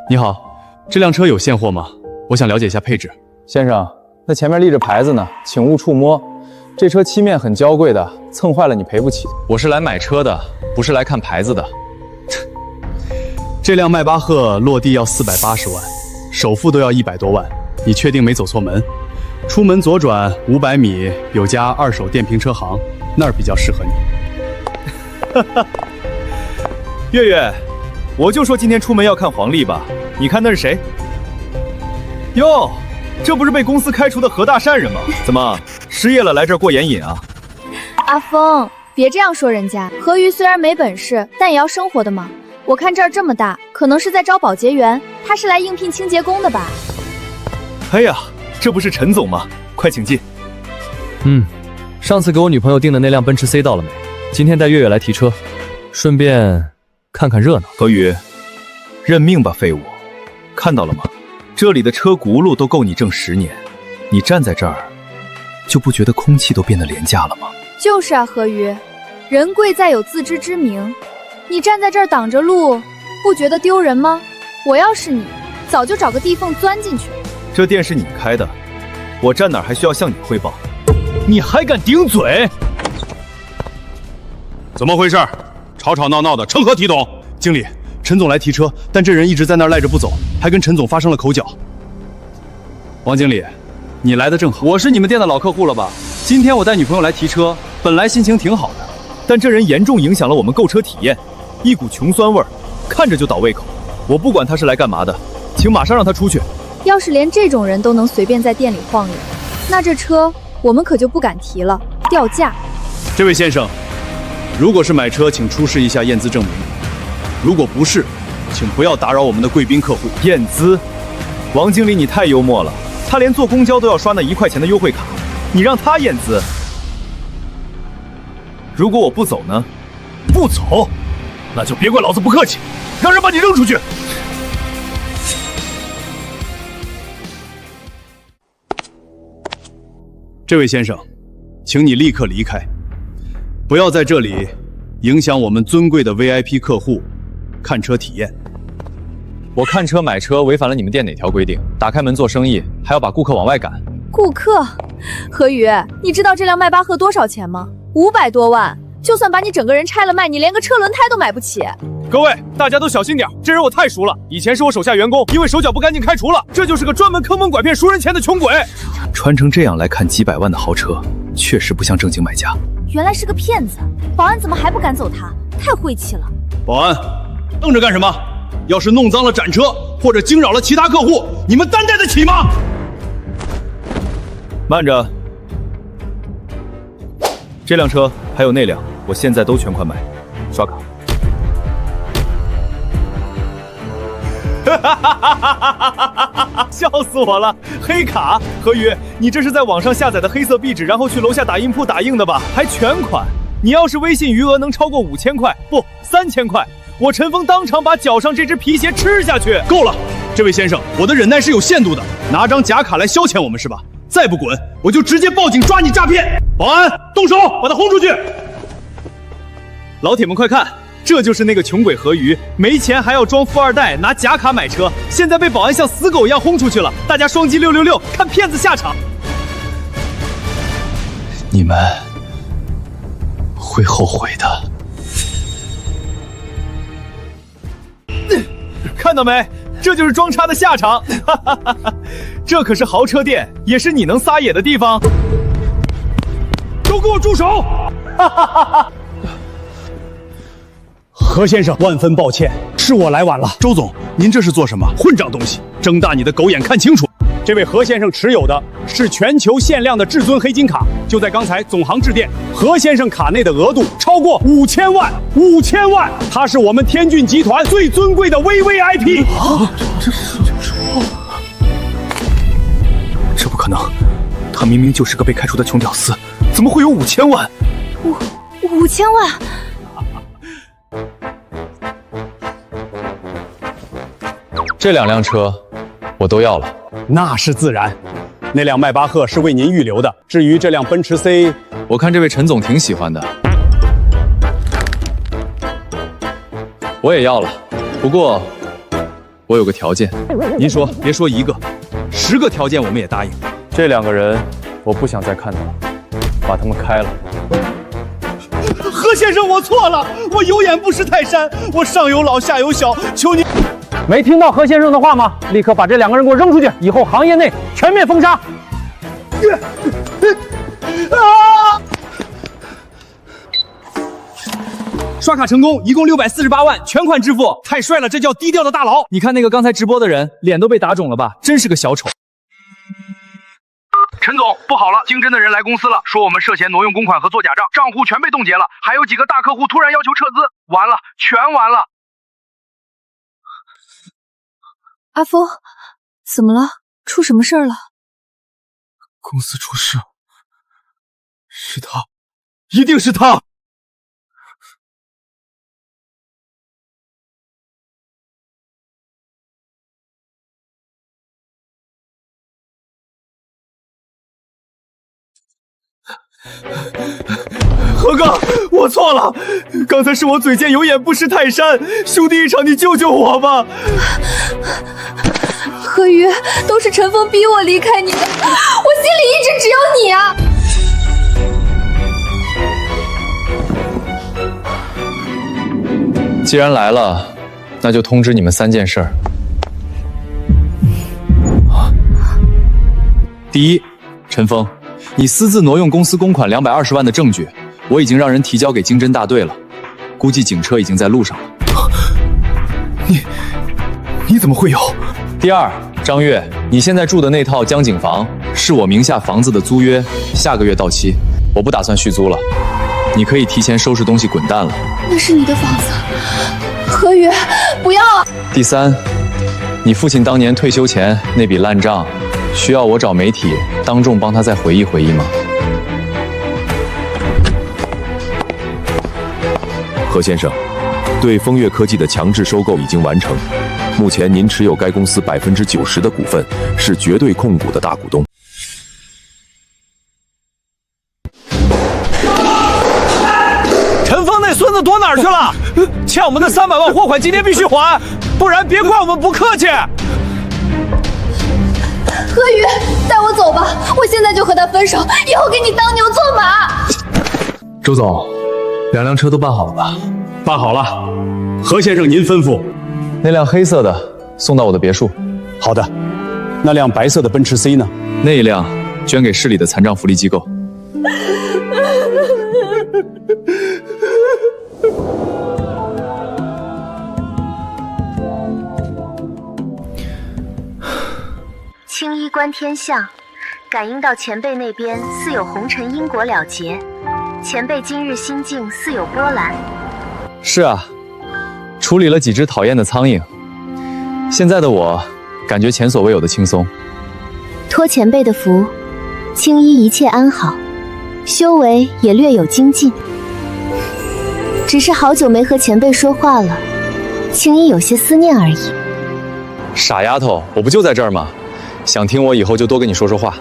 你好，这辆车有现货吗？我想了解一下配置。先生，那前面立着牌子呢，请勿触摸。这车漆面很娇贵的，蹭坏了你赔不起。我是来买车的，不是来看牌子的。这辆迈巴赫落地要480万，首付都要100多万，你确定没走错门？出门左转500米有家二手电瓶车行，那儿比较适合你。月月，我就说今天出门要看黄历吧，你看那是谁？哟，这不是被公司开除的何大善人吗？怎么失业了来这儿过眼瘾啊？阿峰，别这样说人家。何鱼虽然没本事，但也要生活的嘛。我看这儿这么大，可能是在招保洁员，他是来应聘清洁工的吧？哎呀，这不是陈总吗？快请进。上次给我女朋友订的那辆奔驰 C 到了没？今天带月月来提车，顺便看看热闹。何宇，认命吧，废物！看到了吗？这里的车轱辘都够你挣10年，你站在这儿，就不觉得空气都变得廉价了吗？就是啊，何鱼，人贵在有自知之明。你站在这儿挡着路，不觉得丢人吗？我要是你，早就找个地缝钻进去。这店是你开的，我站哪儿还需要向你汇报？你还敢顶嘴？怎么回事？吵吵闹闹的，成何体统？经理，陈总来提车，但这人一直在那儿赖着不走，还跟陈总发生了口角。王经理，你来的正好，我是你们店的老客户了吧？今天我带女朋友来提车，本来心情挺好的，但这人严重影响了我们购车体验，一股穷酸味儿，看着就倒胃口。我不管他是来干嘛的，请马上让他出去。要是连这种人都能随便在店里晃悠，那这车我们可就不敢提了，掉价。这位先生，如果是买车，请出示一下验资证明；如果不是，请不要打扰我们的贵宾客户。验资？王经理，你太幽默了，他连坐公交都要刷那1块钱的优惠卡，你让他验资？如果我不走呢？不走，那就别怪老子不客气，让人把你扔出去。这位先生，请你立刻离开，不要在这里影响我们尊贵的 VIP 客户看车体验。我看车买车违反了你们店哪条规定？打开门做生意，还要把顾客往外赶。顾客？何宇，你知道这辆迈巴赫多少钱吗？500多万。就算把你整个人拆了卖，你连个车轮胎都买不起。各位，大家都小心点，这人我太熟了，以前是我手下员工，因为手脚不干净开除了。这就是个专门坑蒙拐骗赎人钱的穷鬼。穿成这样来看几百万的豪车，确实不像正经买家。原来是个骗子，保安怎么还不赶走他？太晦气了。保安，瞪着干什么？要是弄脏了展车，或者惊扰了其他客户，你们担待得起吗？慢着，这辆车还有那辆，我现在都全款买，刷卡。笑死我了！黑卡，何宇，你这是在网上下载的黑色壁纸，然后去楼下打印铺打印的吧？还全款！你要是微信余额能超过5000块，不，3000块，我陈峰当场把脚上这只皮鞋吃下去。够了，这位先生，我的忍耐是有限度的，拿张假卡来消遣我们是吧？再不滚，我就直接报警抓你诈骗！保安，动手，把他轰出去！老铁们快看！这就是那个穷鬼何鱼，没钱还要装富二代，拿假卡买车，现在被保安像死狗一样轰出去了。大家双击666，看骗子下场。你们会后悔的。看到没？这就是装叉的下场。这可是豪车店，也是你能撒野的地方。都给我住手！何先生，万分抱歉，是我来晚了。周总，您这是做什么？混账东西！睁大你的狗眼看清楚！这位何先生持有的是全球限量的至尊黑金卡，就在刚才总行致电，何先生卡内的额度超过5000万，5000万！他是我们天骏集团最尊贵的 VVIP。这不可能，他明明就是个被开除的穷屌丝，怎么会有5000万？5000万？这2辆车我都要了。那是自然，那辆迈巴赫是为您预留的。至于这辆奔驰 C， 我看这位陈总挺喜欢的，我也要了。不过我有个条件。您说，别说1个，10个条件我们也答应。这2个人我不想再看到了，把他们开了。何先生，我错了，我有眼不识泰山，我上有老下有小，求您。没听到何先生的话吗？立刻把这2个人给我扔出去，以后行业内全面封杀。刷卡成功，一共648万，全款支付。太帅了，这叫低调的大佬。你看那个刚才直播的人，脸都被打肿了吧？真是个小丑。陈总，不好了，经侦的人来公司了，说我们涉嫌挪用公款和做假账，账户全被冻结了，还有几个大客户突然要求撤资，完了，全完了。阿峰，怎么了？出什么事儿了？公司出事，是他，一定是他。何哥，我错了，刚才是我嘴贱有眼不识泰山，兄弟一场，你救救我吧！何宇，都是陈峰逼我离开你的，我心里一直只有你啊！既然来了，那就通知你们3件事儿。第一，陈峰，你私自挪用公司公款220万的证据，我已经让人提交给经侦大队了，估计警车已经在路上了。你怎么会有？第二，张月，你现在住的那套江景房是我名下房子的租约，下个月到期，我不打算续租了，你可以提前收拾东西滚蛋了。那是你的房子，何宇，不要！第三，你父亲当年退休前那笔烂账，需要我找媒体当众帮他再回忆回忆吗？何先生，对风月科技的强制收购已经完成，目前您持有该公司90%的股份，是绝对控股的大股东。陈峰那孙子躲哪儿去了？欠我们的300万货款今天必须还，不然别怪我们不客气。何宇，带我走吧，我现在就和他分手，以后给你当牛做马。周总，2辆车都办好了吧？办好了，何先生您吩咐。那辆黑色的送到我的别墅。好的，那辆白色的奔驰 C 呢？那一辆捐给市里的残障福利机构。青衣观天象，感应到前辈那边似有红尘因果了结，前辈今日心境似有波澜。是啊，处理了几只讨厌的苍蝇。现在的我，感觉前所未有的轻松。托前辈的福，青衣一切安好，修为也略有精进。只是好久没和前辈说话了，青衣有些思念而已。傻丫头，我不就在这儿吗？想听我以后就多跟你说说话。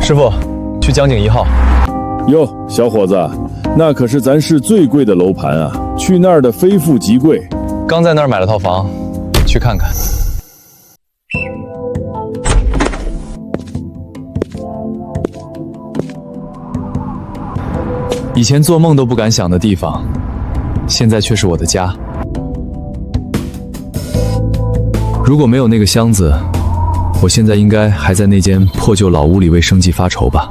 师傅，去江景1号。哟，小伙子，那可是咱市最贵的楼盘啊，去那儿的非富即贵。刚在那儿买了套房，去看看。以前做梦都不敢想的地方，现在却是我的家。如果没有那个箱子，我现在应该还在那间破旧老屋里为生计发愁吧。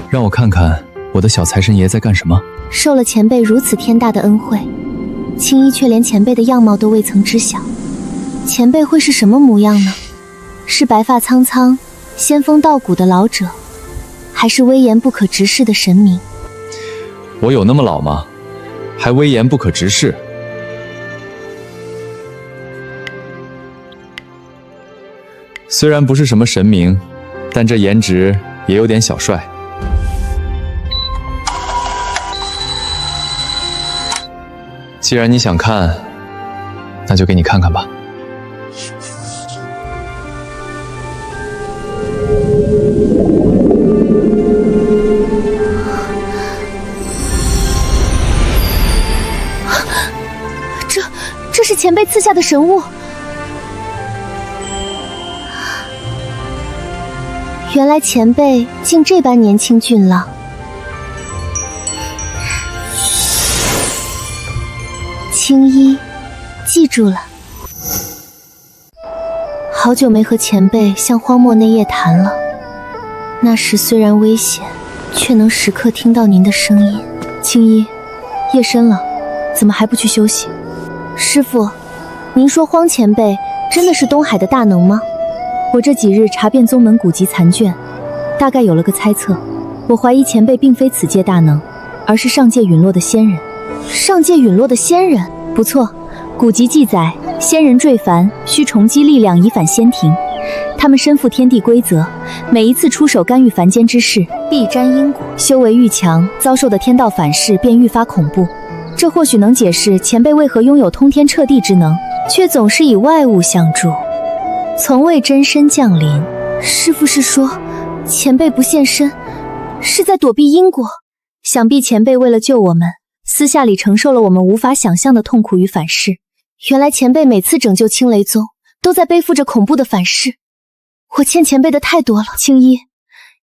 让我看看我的小财神爷在干什么。受了前辈如此天大的恩惠，青衣却连前辈的样貌都未曾知晓。前辈会是什么模样呢？是白发苍苍、仙风道骨的老者，还是威严不可直视的神明？我有那么老吗？还威严不可直视？虽然不是什么神明，但这颜值也有点小帅。既然你想看，那就给你看看吧。这是前辈赐下的神物。原来前辈竟这般年轻俊朗。青衣，记住了。好久没和前辈像荒漠那夜谈了，那时虽然危险，却能时刻听到您的声音。青衣，夜深了，怎么还不去休息？师父，您说荒前辈真的是东海的大能吗？我这几日查遍宗门古籍残卷，大概有了个猜测。我怀疑前辈并非此界大能，而是上界陨落的仙人。上界陨落的仙人？不错，古籍记载，仙人坠凡需重积力量以返仙庭。他们身负天地规则，每一次出手干预凡间之事，必沾因果。修为愈强，遭受的天道反噬便愈发恐怖。这或许能解释前辈为何拥有通天彻地之能，却总是以外物相助，从未真身降临。师父是说，前辈不现身，是在躲避因果。想必前辈为了救我们，私下里承受了我们无法想象的痛苦与反噬。原来前辈每次拯救青雷宗，都在背负着恐怖的反噬。我欠前辈的太多了。青衣，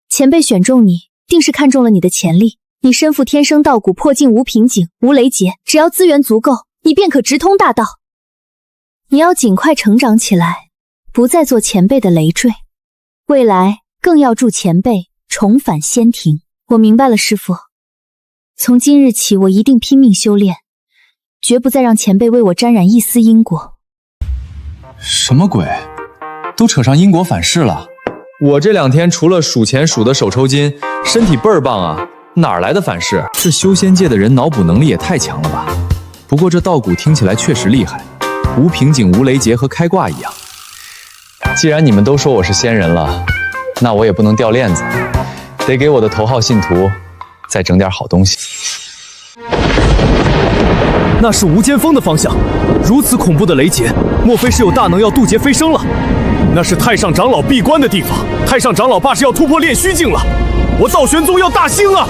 前辈选中你，定是看中了你的潜力。你身负天生道骨，破境无瓶颈，无雷劫，只要资源足够，你便可直通大道。你要尽快成长起来，不再做前辈的累赘。未来更要助前辈重返仙庭。我明白了，师父。从今日起，我一定拼命修炼，绝不再让前辈为我沾染一丝因果。什么鬼？都扯上因果反噬了。我这2天除了数钱数的手抽筋，身体倍儿棒啊，哪儿来的反噬？这修仙界的人脑补能力也太强了吧。不过这道骨听起来确实厉害，无瓶颈无雷劫和开挂一样。既然你们都说我是仙人了，那我也不能掉链子，得给我的头号信徒再整点好东西。那是无间峰的方向，如此恐怖的雷劫，莫非是有大能要渡劫飞升了？那是太上长老闭关的地方，太上长老怕是要突破炼虚境了，我道玄宗要大兴啊！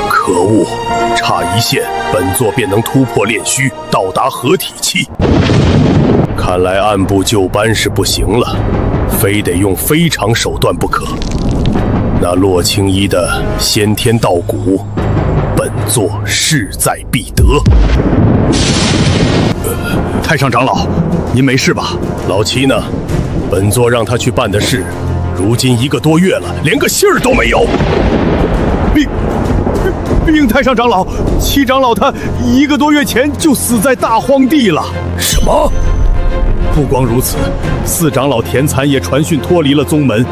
可恶，差一线，本座便能突破炼虚，到达合体期。看来按部就班是不行了，非得用非常手段不可。那洛青衣的先天道骨，本座势在必得。太上长老，您没事吧？老七呢？本座让他去办的事，如今1个多月了，连个信儿都没有。禀太上长老，七长老他1个多月前就死在大荒地了。什么？不光如此，4长老田蚕也传讯脱离了宗门。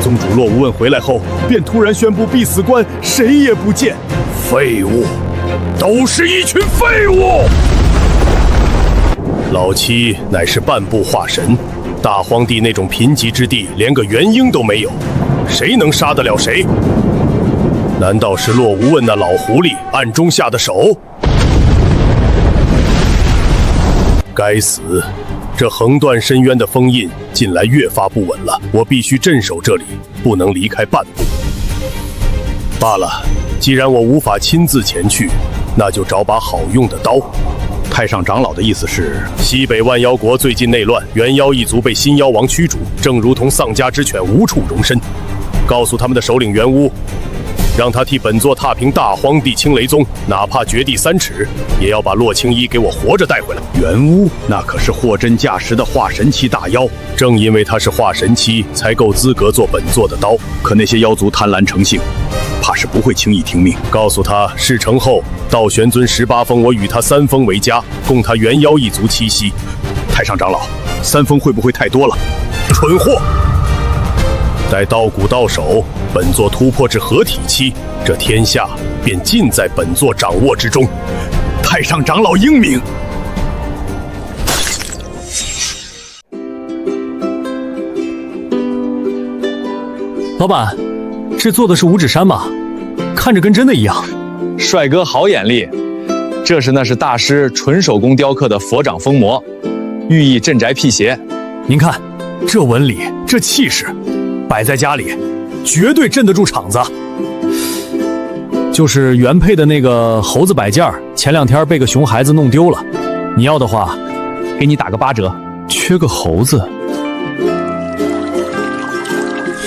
宗主洛无问回来后，便突然宣布必死关谁也不见。废物，都是一群废物！老七乃是半步化神，大荒地那种贫瘠之地，连个元婴都没有，谁能杀得了谁？难道是洛无问那老狐狸暗中下的手？该死！这横断深渊的封印近来越发不稳了，我必须镇守这里，不能离开半步。罢了，既然我无法亲自前去，那就找把好用的刀。太上长老的意思是，西北万妖国最近内乱，元妖一族被新妖王驱逐，正如同丧家之犬，无处容身。告诉他们的首领元乌，让他替本座踏平大荒地青雷宗，哪怕掘地3尺，也要把洛青衣给我活着带回来。元乌那可是货真价实的化神期大妖，正因为他是化神期，才够资格做本座的刀。可那些妖族贪婪成性，怕是不会轻易听命。告诉他，事成后，道玄尊18封，我与他3封为家，供他元妖一族栖息。太上长老，3封会不会太多了？蠢货！待道骨到手，本座突破至合体期，这天下便尽在本座掌握之中。太上长老英明。老板，这做的是五指山吧？看着跟真的一样。帅哥好眼力，那是大师纯手工雕刻的佛掌封魔，寓意镇宅辟邪。您看，这纹理，这气势，摆在家里，绝对镇得住场子。就是原配的那个猴子摆件，前2天被个熊孩子弄丢了。你要的话，给你打个8折。缺个猴子。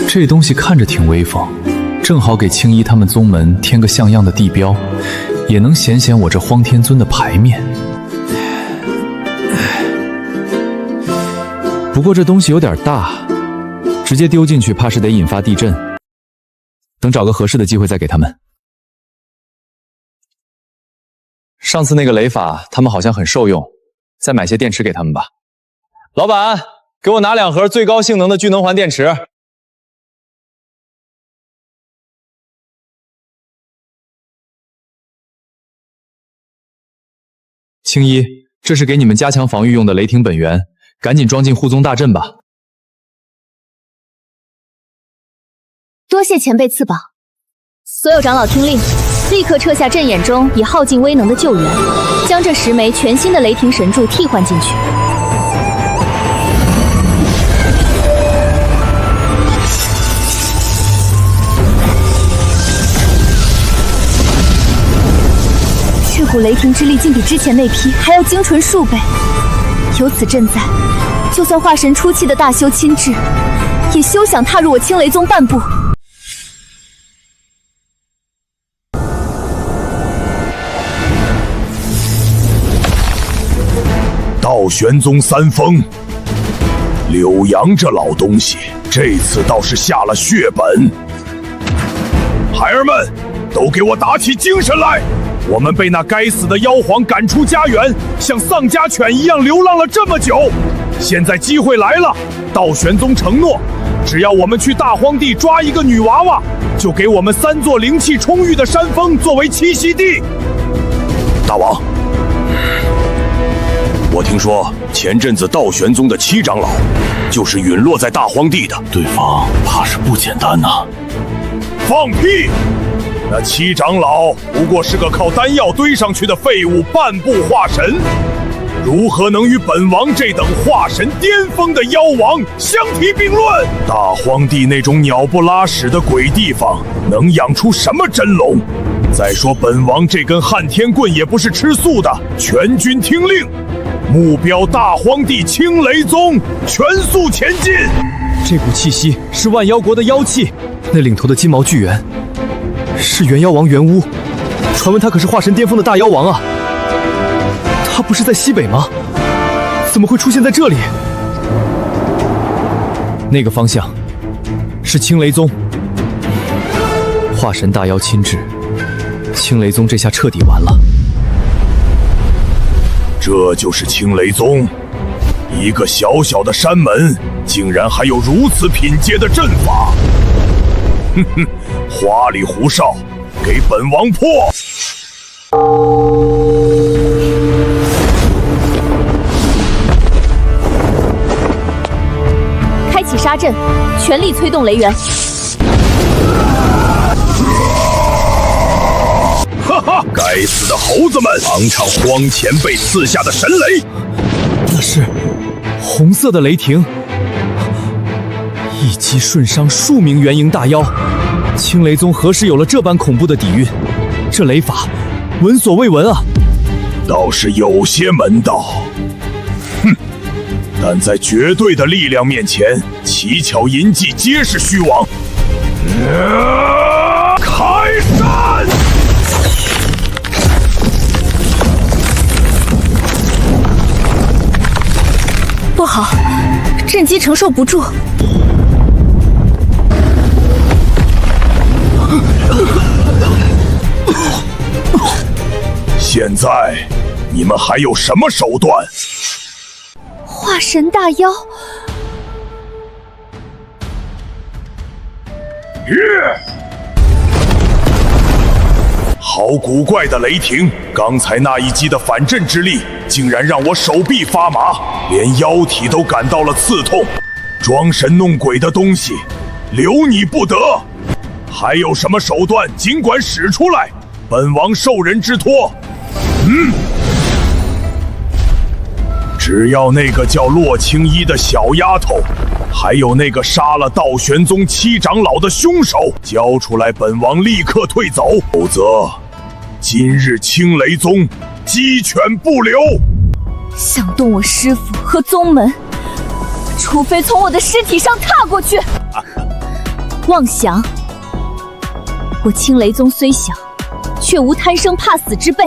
这东西看着挺威风，正好给青衣他们宗门添个像样的地标，也能显显我这荒天尊的牌面。不过这东西有点大，直接丢进去怕是得引发地震。等找个合适的机会再给他们。上次那个雷法，他们好像很受用，再买些电池给他们吧。老板，给我拿2盒最高性能的聚能环电池。青衣，这是给你们加强防御用的雷霆本源，赶紧装进护宗大阵吧。多谢前辈赐宝，所有长老听令，立刻撤下阵眼中已耗尽威能的旧元，将这10枚全新的雷霆神柱替换进去。这股雷霆之力竟比之前那批还要精纯数倍，有此阵在，就算化神初期的大修亲至，也休想踏入我青雷宗半步。道玄宗3封，柳阳这老东西，这次倒是下了血本。孩儿们，都给我打起精神来！我们被那该死的妖皇赶出家园，像丧家犬一样流浪了这么久，现在机会来了。道玄宗承诺，只要我们去大荒地抓一个女娃娃，就给我们3座灵气充裕的山峰作为栖息地。大王，我听说前阵子道玄宗的7长老就是陨落在大荒地的，对方怕是不简单呐。放屁！那7长老不过是个靠丹药堆上去的废物半步化神，如何能与本王这等化神巅峰的妖王相提并论？大荒地那种鸟不拉屎的鬼地方，能养出什么真龙？再说本王这根撼天棍也不是吃素的，全军听令，目标大荒地青雷宗，全速前进！这股气息是万妖国的妖气，那领头的金毛巨猿是元妖王元乌，传闻他可是化神巅峰的大妖王啊！他不是在西北吗？怎么会出现在这里？那个方向是青雷宗，化神大妖亲至，青雷宗这下彻底完了。这就是青雷宗，一个小小的山门，竟然还有如此品阶的阵法。哼哼，花里胡哨，给本王破！开启杀阵，全力催动雷源。哈哈，该死的猴子们，尝尝荒前辈赐下的神雷！那是红色的雷霆，一击瞬伤数名元婴大妖。青雷宗何时有了这般恐怖的底蕴？这雷法闻所未闻啊！倒是有些门道，哼！但在绝对的力量面前，奇巧淫技皆是虚妄。开山！不好，阵基承受不住。现在你们还有什么手段？化神大妖，好古怪的雷霆！刚才那一击的反震之力，竟然让我手臂发麻，连腰体都感到了刺痛。装神弄鬼的东西，留你不得！还有什么手段，尽管使出来，本王受人之托。只要那个叫洛青衣的小丫头，还有那个杀了道玄宗7长老的凶手，交出来，本王立刻退走，否则今日青雷宗鸡犬不留。想动我师父和宗门，除非从我的尸体上踏过去。妄想！我青雷宗虽小，却无贪生怕死之辈。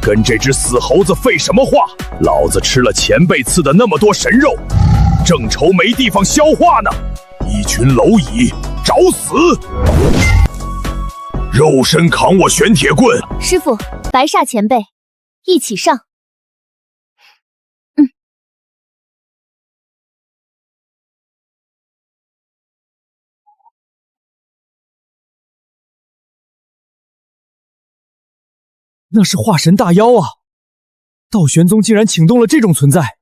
跟这只死猴子废什么话？老子吃了前辈赐的那么多神肉，正愁没地方消化呢。一群蝼蚁，找死！肉身扛我玄铁棍！师父，白煞前辈，一起上。那是化神大妖啊！道玄宗竟然请动了这种存在，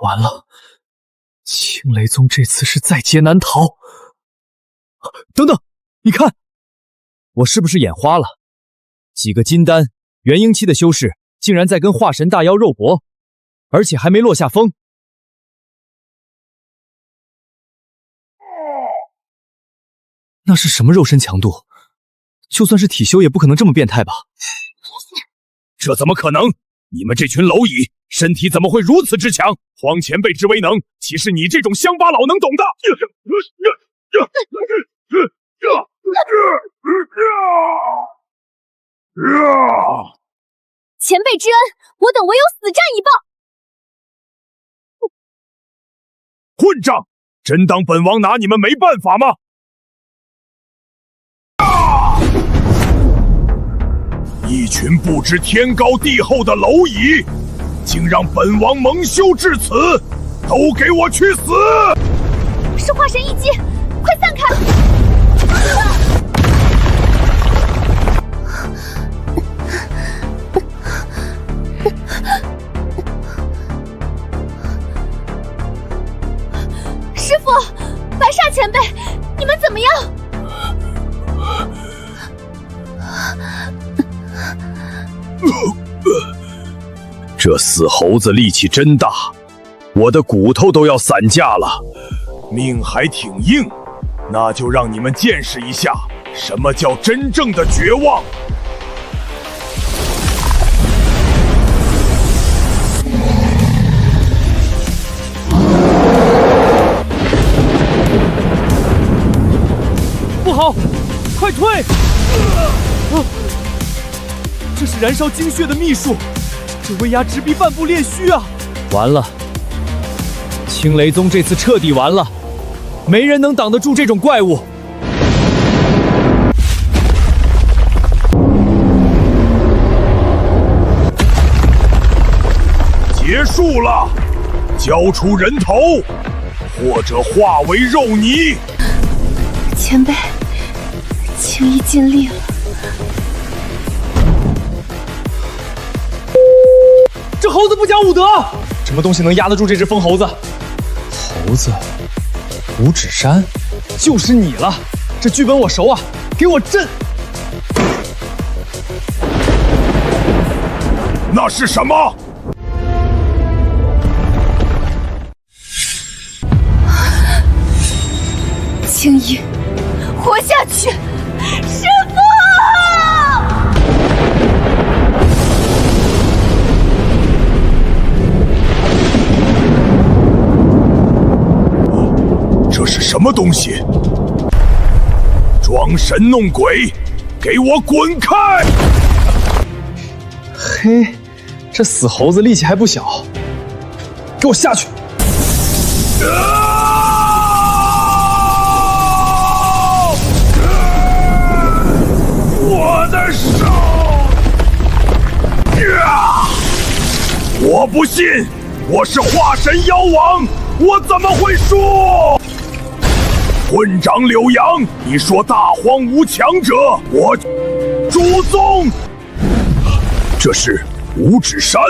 完了，青雷宗这次是在劫难逃。等等，你看，我是不是眼花了？几个金丹、元婴期的修士竟然在跟化神大妖肉搏，而且还没落下风。那是什么肉身强度？就算是体修也不可能这么变态吧？这怎么可能？你们这群蝼蚁，身体怎么会如此之强？荒前辈之威能，岂是你这种乡巴佬能懂的？前辈之恩，我等唯有死战以报。混账！真当本王拿你们没办法吗？一群不知天高地厚的蝼蚁，竟让本王蒙羞至此！都给我去死！是化神一击，快散开！师父，白煞前辈，你们怎么样？这死猴子力气真大，我的骨头都要散架了，命还挺硬，那就让你们见识一下什么叫真正的绝望。不好，快退！这是燃烧精血的秘术，这威压直逼半步炼虚啊！完了，青雷宗这次彻底完了，没人能挡得住这种怪物。结束了，交出人头，或者化为肉泥。前辈，青衣尽力了。这猴子不讲武德，什么东西能压得住这只疯猴子？猴子，五指山，就是你了。这剧本我熟啊，给我震！那是什么？青衣，活下去！师父！这是什么东西？装神弄鬼，给我滚开！嘿，这死猴子力气还不小，给我下去！我的手！我不信，我是化神妖王，我怎么会输？混长柳阳，你说大荒无强者，我主宗，这是五指山。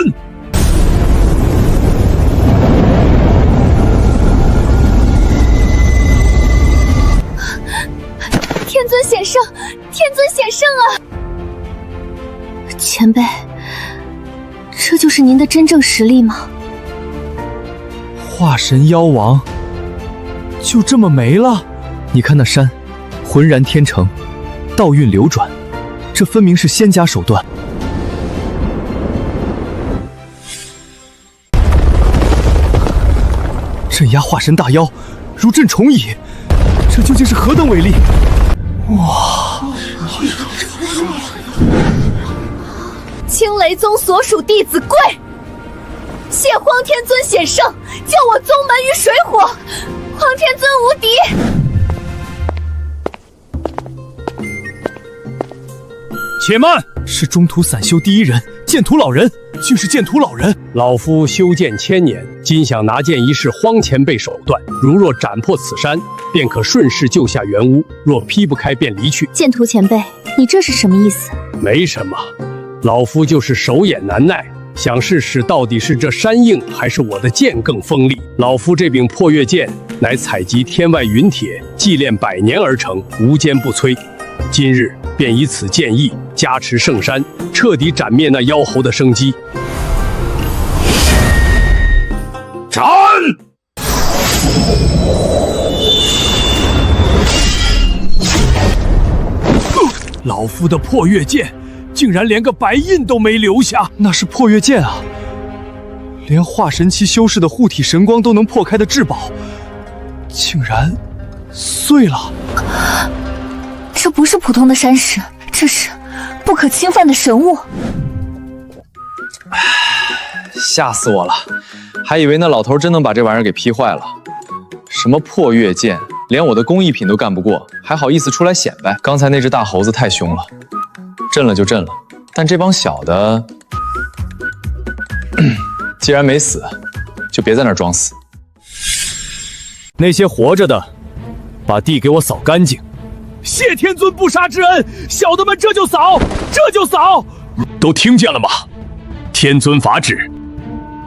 天尊显圣，天尊显圣啊！前辈，这就是您的真正实力吗？化神妖王就这么没了？你看那山，浑然天成，道运流转，这分明是仙家手段。镇压化神大妖，如震虫蚁，这究竟是何等伟力？哇！青雷宗所属弟子跪，谢荒天尊显圣，救我宗门于水火，荒天尊无敌。且慢，是中土散修第一人剑图老人，竟是剑图老人。老夫修剑千年，今想拿剑一试荒前辈手段。如若斩破此山，便可顺势救下原屋；若劈不开，便离去。剑图前辈，你这是什么意思？没什么，老夫就是手眼难耐，想试试到底是这山硬，还是我的剑更锋利。老夫这柄破月剑，乃采集天外云铁，祭炼100年而成，无坚不摧。今日便以此剑意加持圣山，彻底斩灭那妖猴的生机。斩！老夫的破月剑竟然连个白印都没留下，那是破月剑啊！连化神期修士的护体神光都能破开的至宝，竟然碎了。这不是普通的山石，这是不可侵犯的神物。吓死我了，还以为那老头真能把这玩意儿给劈坏了。什么破月剑，连我的工艺品都干不过，还好意思出来显摆？刚才那只大猴子太凶了，震了就震了，但这帮小的，既然没死，就别在那儿装死。那些活着的，把地给我扫干净。谢天尊不杀之恩，小的们这就扫，这就扫。都听见了吗？天尊法旨，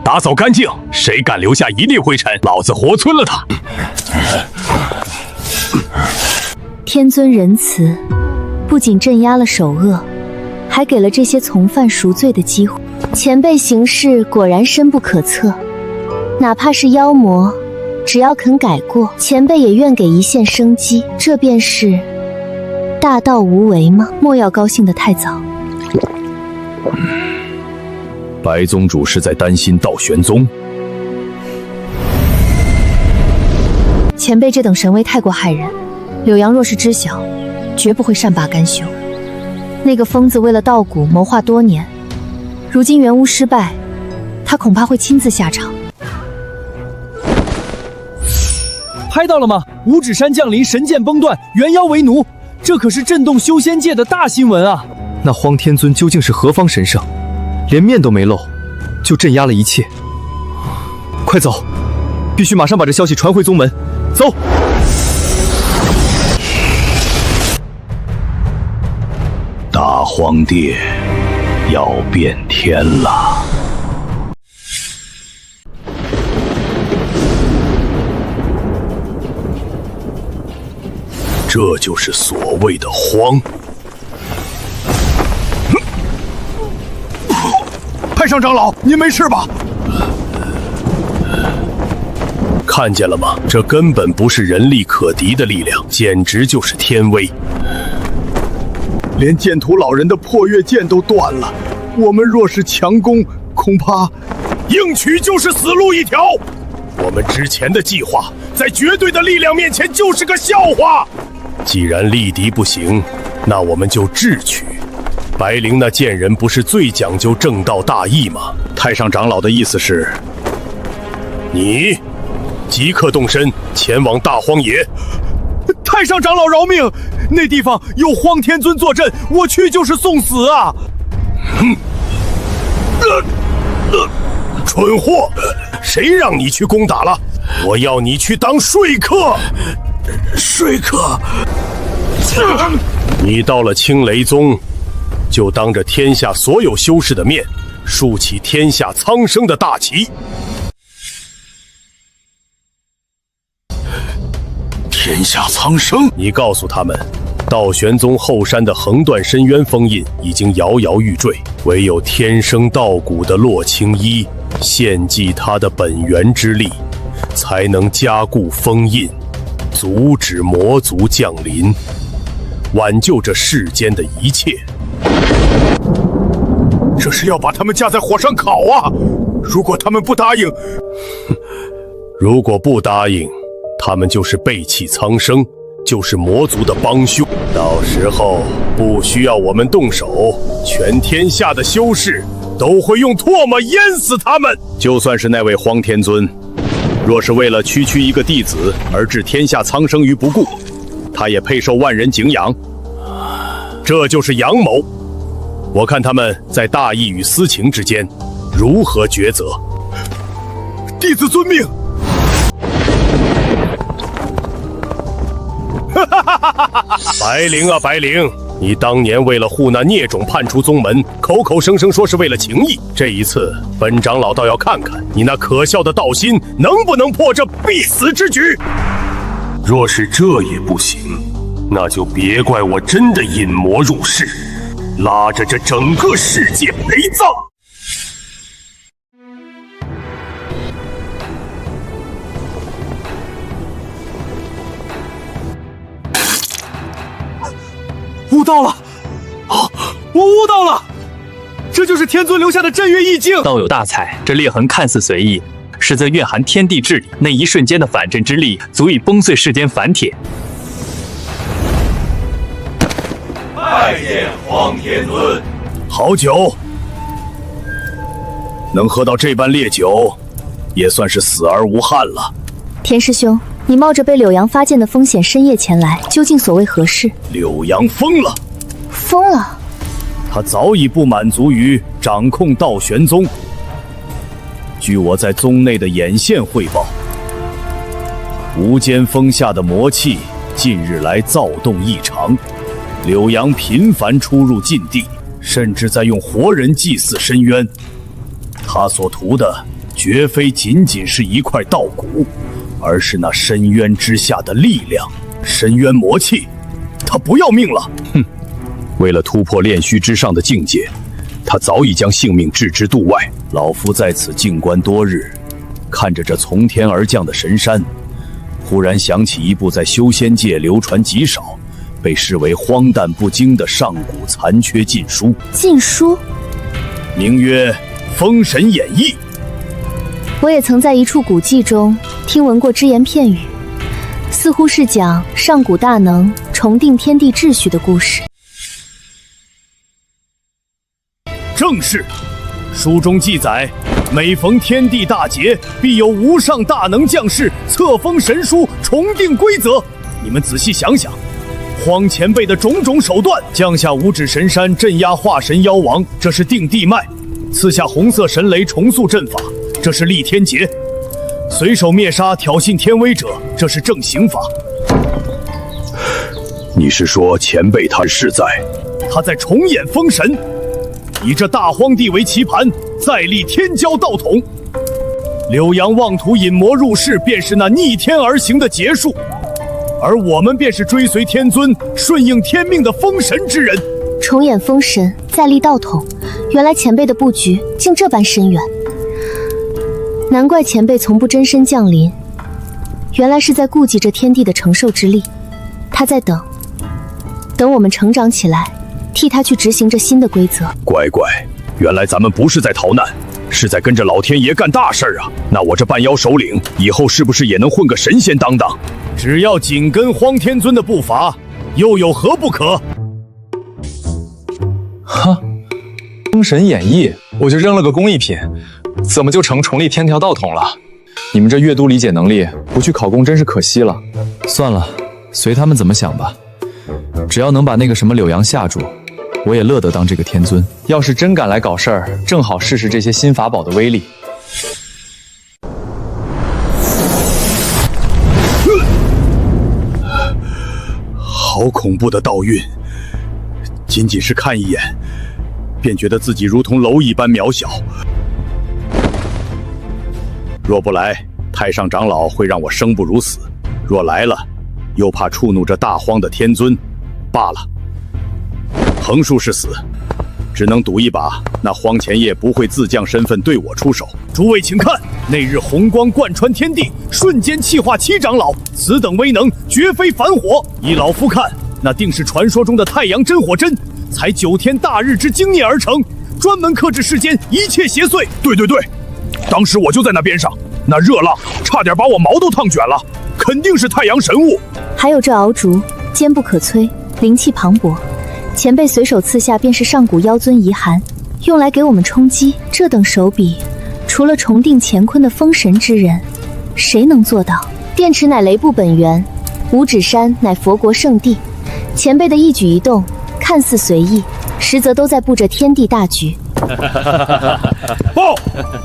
打扫干净，谁敢留下一粒灰尘，老子活村了他。天尊仁慈，不仅镇压了首恶，还给了这些从犯赎罪的机会。前辈行事果然深不可测，哪怕是妖魔，只要肯改过，前辈也愿给一线生机。这便是大道无为吗？莫要高兴得太早。白宗主是在担心道玄宗。前辈这等神威太过骇人，柳阳若是知晓，绝不会善罢甘休。那个疯子为了稻谷谋划多年，如今元巫失败，他恐怕会亲自下场。拍到了吗？五指山降临，神剑崩断，元妖为奴，这可是震动修仙界的大新闻啊！那荒天尊究竟是何方神圣？连面都没露，就镇压了一切，快走！必须马上把这消息传回宗门。走！大荒殿要变天了。这就是所谓的荒。太上长老，您没事吧？看见了吗？这根本不是人力可敌的力量，简直就是天威。连剑屠老人的破月剑都断了，我们若是强攻，恐怕硬取就是死路一条。我们之前的计划，在绝对的力量面前就是个笑话。既然力敌不行，那我们就智取。白灵那贱人不是最讲究正道大义吗？太上长老的意思是，你即刻动身前往大荒野。太上长老饶命！那地方有荒天尊坐镇，我去就是送死啊！蠢货，谁让你去攻打了？我要你去当说客。说客？你到了青雷宗，就当着天下所有修士的面，竖起天下苍生的大旗。天下苍生？你告诉他们，道玄宗后山的横断深渊封印已经摇摇欲坠，唯有天生道骨的洛青衣献祭他的本源之力，才能加固封印，阻止魔族降临，挽救这世间的一切。这是要把他们架在火上烤啊！如果他们不答应，如果不答应，他们就是背弃苍生，就是魔族的帮凶。到时候不需要我们动手，全天下的修士都会用唾沫淹死他们。就算是那位荒天尊，若是为了区区一个弟子而置天下苍生于不顾，他也配受万人敬仰。这就是阳谋。我看他们在大义与私情之间如何抉择。弟子遵命。白灵啊白灵，你当年为了护那孽种叛出宗门，口口声声说是为了情义。这一次，本长老倒要看看你那可笑的道心能不能破这必死之局。若是这也不行，那就别怪我真的引魔入室，拉着这整个世界陪葬。悟到了！啊，我悟到了！这就是天尊留下的镇月意境。道友大才，这裂痕看似随意，实则蕴含天地之理。那一瞬间的反震之力，足以崩碎世间凡铁。拜见荒天尊。好酒，能喝到这般烈酒，也算是死而无憾了。田师兄，你冒着被柳阳发现的风险深夜前来，究竟所谓何事？柳阳疯了！疯了！他早已不满足于掌控道玄宗。据我在宗内的眼线汇报，无间峰下的魔气近日来躁动异常，柳阳频繁出入禁地，甚至在用活人祭祀深渊。他所图的绝非仅仅是一块道骨，而是那深渊之下的力量，深渊魔气。他不要命了！哼！为了突破炼虚之上的境界，他早已将性命置之度外。老夫在此静观多日，看着这从天而降的神山，忽然想起一部在修仙界流传极少，被视为荒诞不经的上古残缺禁书。禁书，名曰《封神演义》。我也曾在一处古迹中听闻过只言片语，似乎是讲上古大能重定天地秩序的故事。正是，书中记载，每逢天地大节，必有无上大能将士册封神书，重定规则。你们仔细想想，荒前辈的种种手段，降下五指神山镇压化神妖王，这是定地脉；赐下红色神雷重塑阵法，这是立天劫；随手灭杀挑衅天威者，这是正刑法。你是说前辈他在重演封神，以这大荒地为棋盘，再立天骄道统。柳阳妄图引魔入室，便是那逆天而行的劫数，而我们便是追随天尊、顺应天命的封神之人。重演封神，再立道统，原来前辈的布局竟这般深远，难怪前辈从不真身降临，原来是在顾及着天地的承受之力。他在等我们成长起来，替他去执行这新的规则。乖乖，原来咱们不是在逃难，是在跟着老天爷干大事啊！那我这半妖首领以后是不是也能混个神仙当当？只要紧跟荒天尊的步伐，又有何不可？哈，《封神演义》我就扔了个工艺品，怎么就成重立天条道统了？你们这阅读理解能力不去考公真是可惜了。算了，随他们怎么想吧。只要能把那个什么柳阳吓住，我也乐得当这个天尊。要是真敢来搞事儿，正好试试这些新法宝的威力。好恐怖的道运，仅仅是看一眼，便觉得自己如同蝼蚁般渺小。若不来，太上长老会让我生不如死；若来了，又怕触怒这大荒的天尊，罢了。横竖是死，只能赌一把，那荒前夜不会自降身份对我出手。诸位请看，那日红光贯穿天地，瞬间气化七长老，此等威能绝非凡火。依老夫看，那定是传说中的太阳真火针，才9天大日之精炼而成，专门克制世间一切邪祟。对，当时我就在那边上，那热浪差点把我毛都烫卷了，肯定是太阳神物。还有这鳌烛，坚不可摧，灵气磅礴，前辈随手刺下便是上古妖尊遗骸，用来给我们充饥。这等手笔，除了重定乾坤的封神之人，谁能做到？电池乃雷部本源，五指山乃佛国圣地，前辈的一举一动看似随意，实则都在布着天地大局。报，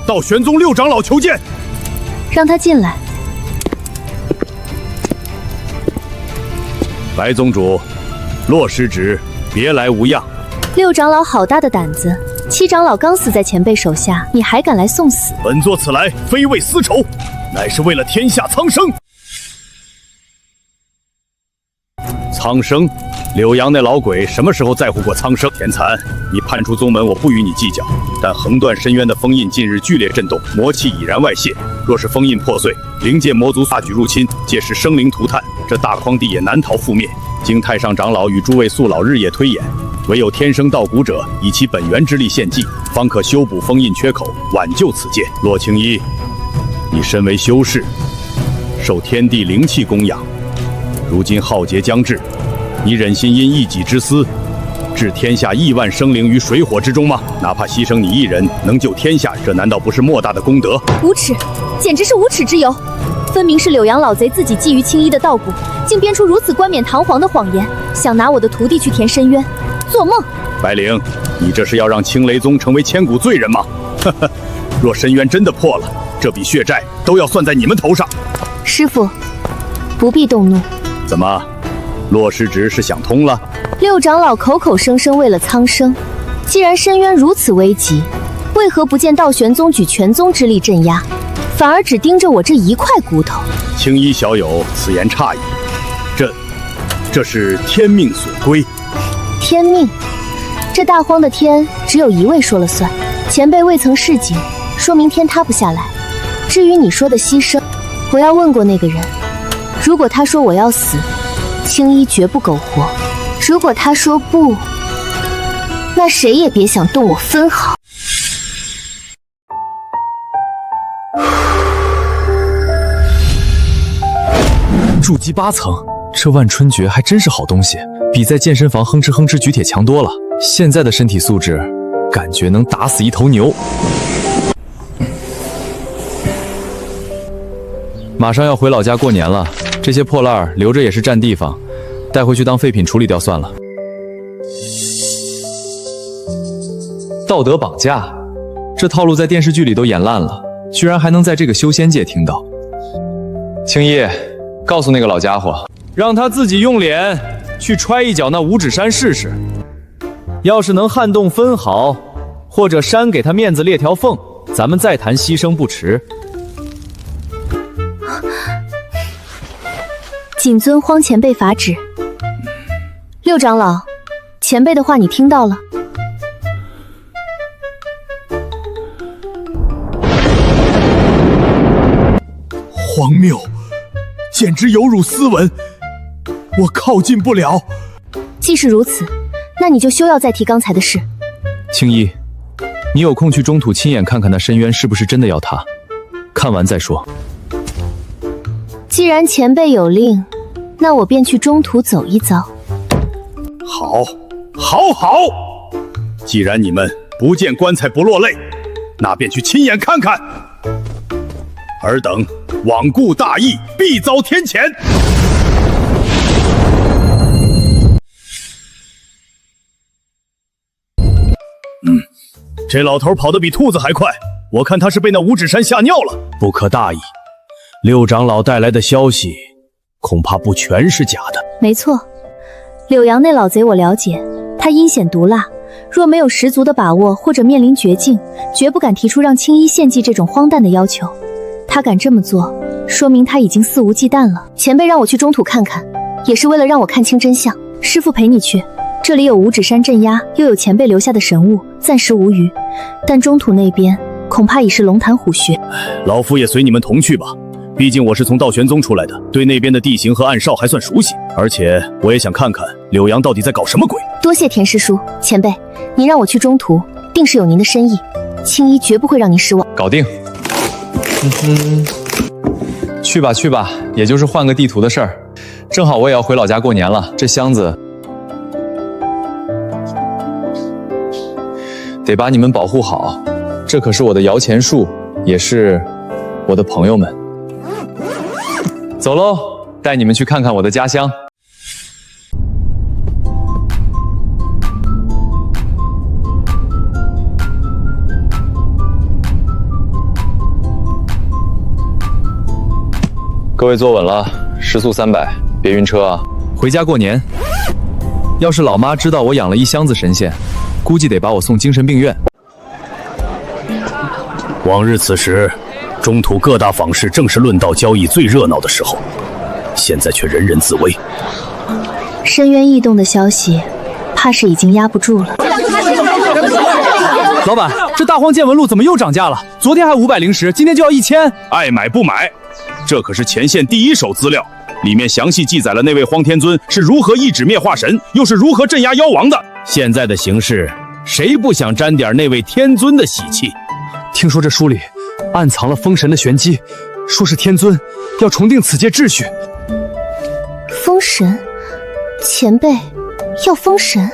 到玄宗6长老求见。让他进来。白宗主，洛师侄别来无恙。6长老好大的胆子，7长老刚死在前辈手下，你还敢来送死？本座此来非为私仇，乃是为了天下苍生。苍生，柳阳那老鬼什么时候在乎过苍生？田蚕，你叛出宗门，我不与你计较。但横断深渊的封印近日剧烈震动，魔气已然外泄。若是封印破碎，灵界魔族大举入侵，届时生灵涂炭，这大荒地也难逃覆灭。经太上长老与诸位宿老日夜推演，唯有天生道骨者以其本源之力献祭，方可修补封印缺口，挽救此界。洛青衣，你身为修士，受天地灵气供养，如今浩劫将至，你忍心因一己之私，置天下亿万生灵于水火之中吗？哪怕牺牲你一人，能救天下，这难道不是莫大的功德？无耻，简直是无耻之尤！分明是柳阳老贼自己觊觎青衣的道骨，竟编出如此冠冕堂皇的谎言，想拿我的徒弟去填深渊，做梦！白灵，你这是要让青雷宗成为千古罪人吗？呵呵，若深渊真的破了，这笔血债都要算在你们头上。师父，不必动怒。怎么，洛师侄是想通了？6长老口口声声为了苍生，既然深渊如此危急，为何不见道玄宗举全宗之力镇压，反而只盯着我这一块骨头？青衣小友此言差矣，这是天命所归。天命？这大荒的天只有一位说了算，前辈未曾示警，说明天塌不下来。至于你说的牺牲，我要问过那个人，如果他说我要死，青衣绝不苟活；如果他说不，那谁也别想动我分毫。筑基8层，这万春诀还真是好东西，比在健身房哼哧哼哧举铁强多了。现在的身体素质，感觉能打死一头牛。马上要回老家过年了，这些破烂儿留着也是占地方，带回去当废品处理掉算了。道德绑架，这套路在电视剧里都演烂了，居然还能在这个修仙界听到。青衣，告诉那个老家伙，让他自己用脸去踹一脚那五指山试试。要是能撼动分毫，或者山给他面子裂条缝，咱们再谈牺牲不迟。谨遵荒前辈法旨。六长老，前辈的话你听到了。荒谬，简直有辱斯文，我靠近不了。既是如此，那你就休要再提刚才的事。青衣，你有空去中土亲眼看看那深渊是不是真的要塌，看完再说。既然前辈有令，那我便去中土走一遭。好，好，好！既然你们不见棺材不落泪，那便去亲眼看看。尔等罔顾大义，必遭天谴。这老头跑得比兔子还快，我看他是被那五指山吓尿了。不可大意，六长老带来的消息，恐怕不全是假的。没错，柳阳那老贼我了解，他阴险毒辣，若没有十足的把握或者面临绝境，绝不敢提出让青衣献祭这种荒诞的要求。他敢这么做，说明他已经肆无忌惮了。前辈让我去中土看看，也是为了让我看清真相。师父陪你去，这里有五指山镇压，又有前辈留下的神物，暂时无虞。但中土那边恐怕已是龙潭虎穴。老夫也随你们同去吧，毕竟我是从道玄宗出来的，对那边的地形和暗哨还算熟悉。而且我也想看看柳阳到底在搞什么鬼。多谢田师叔，前辈，您让我去中土，定是有您的深意，青衣绝不会让您失望。搞定。去吧去吧，也就是换个地图的事儿。正好我也要回老家过年了，这箱子得把你们保护好，这可是我的摇钱树，也是我的朋友们。走喽，带你们去看看我的家乡。各位坐稳了，时速300，别晕车啊！回家过年。要是老妈知道我养了一箱子神仙，估计得把我送精神病院。往日此时，中土各大坊市正是论道交易最热闹的时候，现在却人人自危。深渊异动的消息，怕是已经压不住了。老板，这大荒见闻录怎么又涨价了？昨天还500-10，今天就要1000。爱买不买，这可是前线第一手资料，里面详细记载了那位荒天尊是如何一指灭化神，又是如何镇压妖王的。现在的形势，谁不想沾点那位天尊的喜气？听说这书里暗藏了封神的玄机，说是天尊要重定此界秩序。封神？前辈要封神？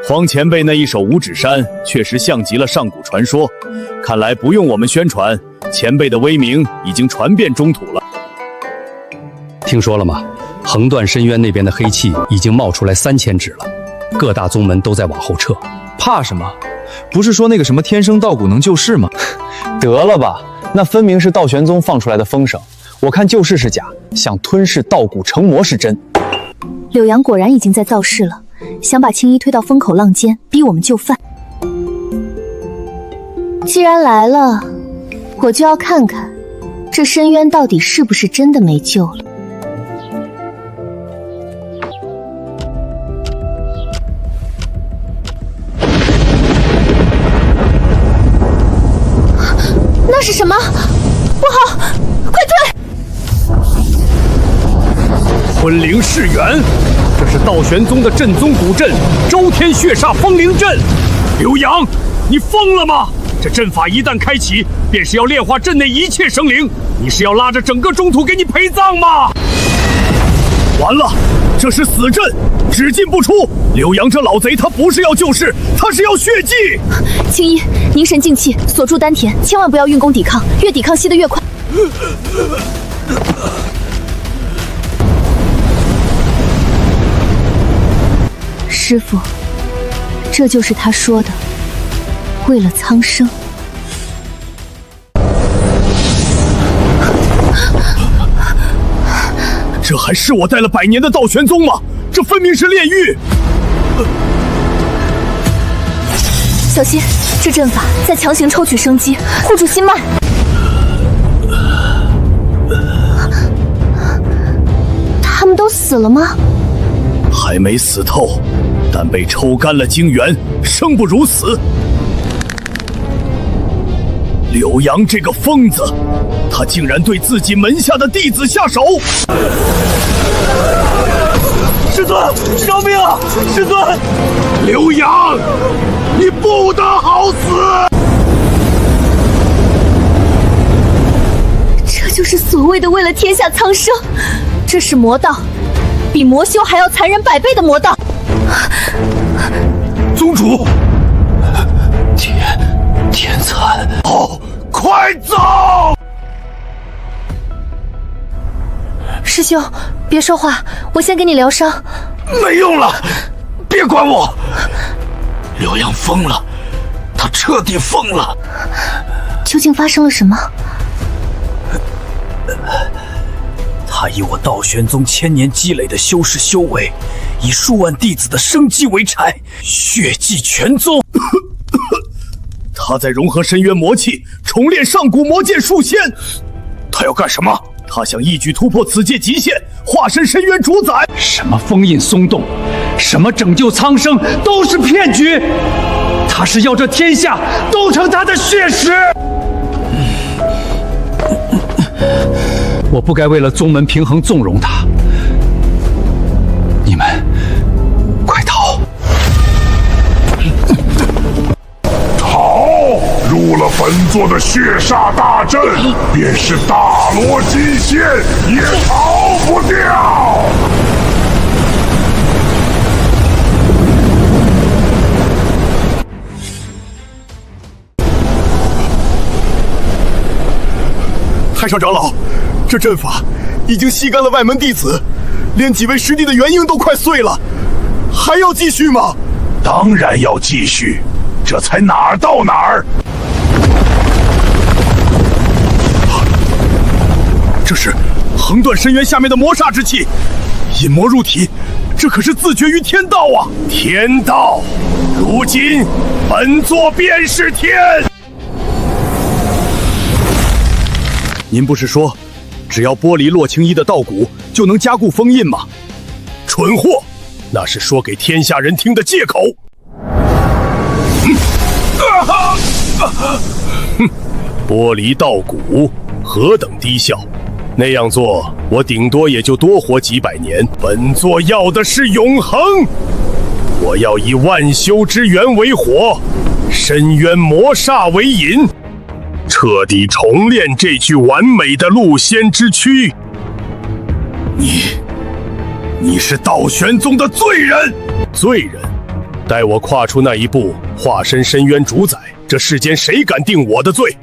荒前辈那一手五指山确实像极了上古传说，看来不用我们宣传，前辈的威名已经传遍中土了。听说了吗？横断深渊那边的黑气已经冒出来3000指了，各大宗门都在往后撤。怕什么？不是说那个什么天生道骨能救世吗？得了吧，那分明是道玄宗放出来的风声，我看救世是假，想吞噬道骨成魔是真。柳阳果然已经在造势了，想把青衣推到风口浪尖，逼我们就范。既然来了，我就要看看这深渊到底是不是真的没救了。那是什么？不好，快退！昆灵噬元，这是道玄宗的镇宗古阵周天血煞风灵阵。刘阳，你疯了吗？这阵法一旦开启，便是要炼化阵内一切生灵。你是要拉着整个中土给你陪葬吗？完了，这是死阵，只进不出。刘阳这老贼，他不是要救世，他是要血祭。青衣，凝神静气，锁住丹田，千万不要运功抵抗，越抵抗吸得越快。师父，这就是他说的，为了苍生。这还是我带了100年的道玄宗吗？这分明是炼狱！小心，这阵法在强行抽取生机，护住心脉。他们都死了吗？还没死透，但被抽干了精元，生不如死。柳阳这个疯子，他竟然对自己门下的弟子下手！师尊，饶命啊！师尊，刘阳，你不得好死！这就是所谓的为了天下苍生，这是魔道，比魔修还要残忍100倍的魔道。宗主，天蚕，快走！师兄，别说话，我先给你疗伤。没用了，别管我。刘阳疯了，他彻底疯了。究竟发生了什么？他以我道玄宗千年积累的修士修为，以数万弟子的生机为柴，血祭全宗。他在融合深渊魔气，重炼上古魔剑数仙。他要干什么？他想一举突破此界极限，化身深渊主宰。什么封印松动，什么拯救苍生，都是骗局。他是要这天下都成他的血食。我不该为了宗门平衡纵容他。你们，快逃！入了本座的血煞大阵，便是大罗金仙也逃不掉。太上长老，这阵法已经吸干了外门弟子，连几位师弟的元婴都快碎了，还要继续吗？当然要继续，这才哪儿到哪儿。这是横断深渊下面的魔煞之气，引魔入体，这可是自绝于天道啊！天道，如今本座便是天。您不是说，只要剥离洛青衣的道骨，就能加固封印吗？蠢货，那是说给天下人听的借口。剥离道骨，何等低效！那样做，我顶多也就多活几百年。本座要的是永恒，我要以万修之源为火，深渊魔煞为引，彻底重炼这具完美的戮仙之躯。你是道玄宗的罪人！罪人，待我跨出那一步，化身深渊主宰，这世间谁敢定我的罪？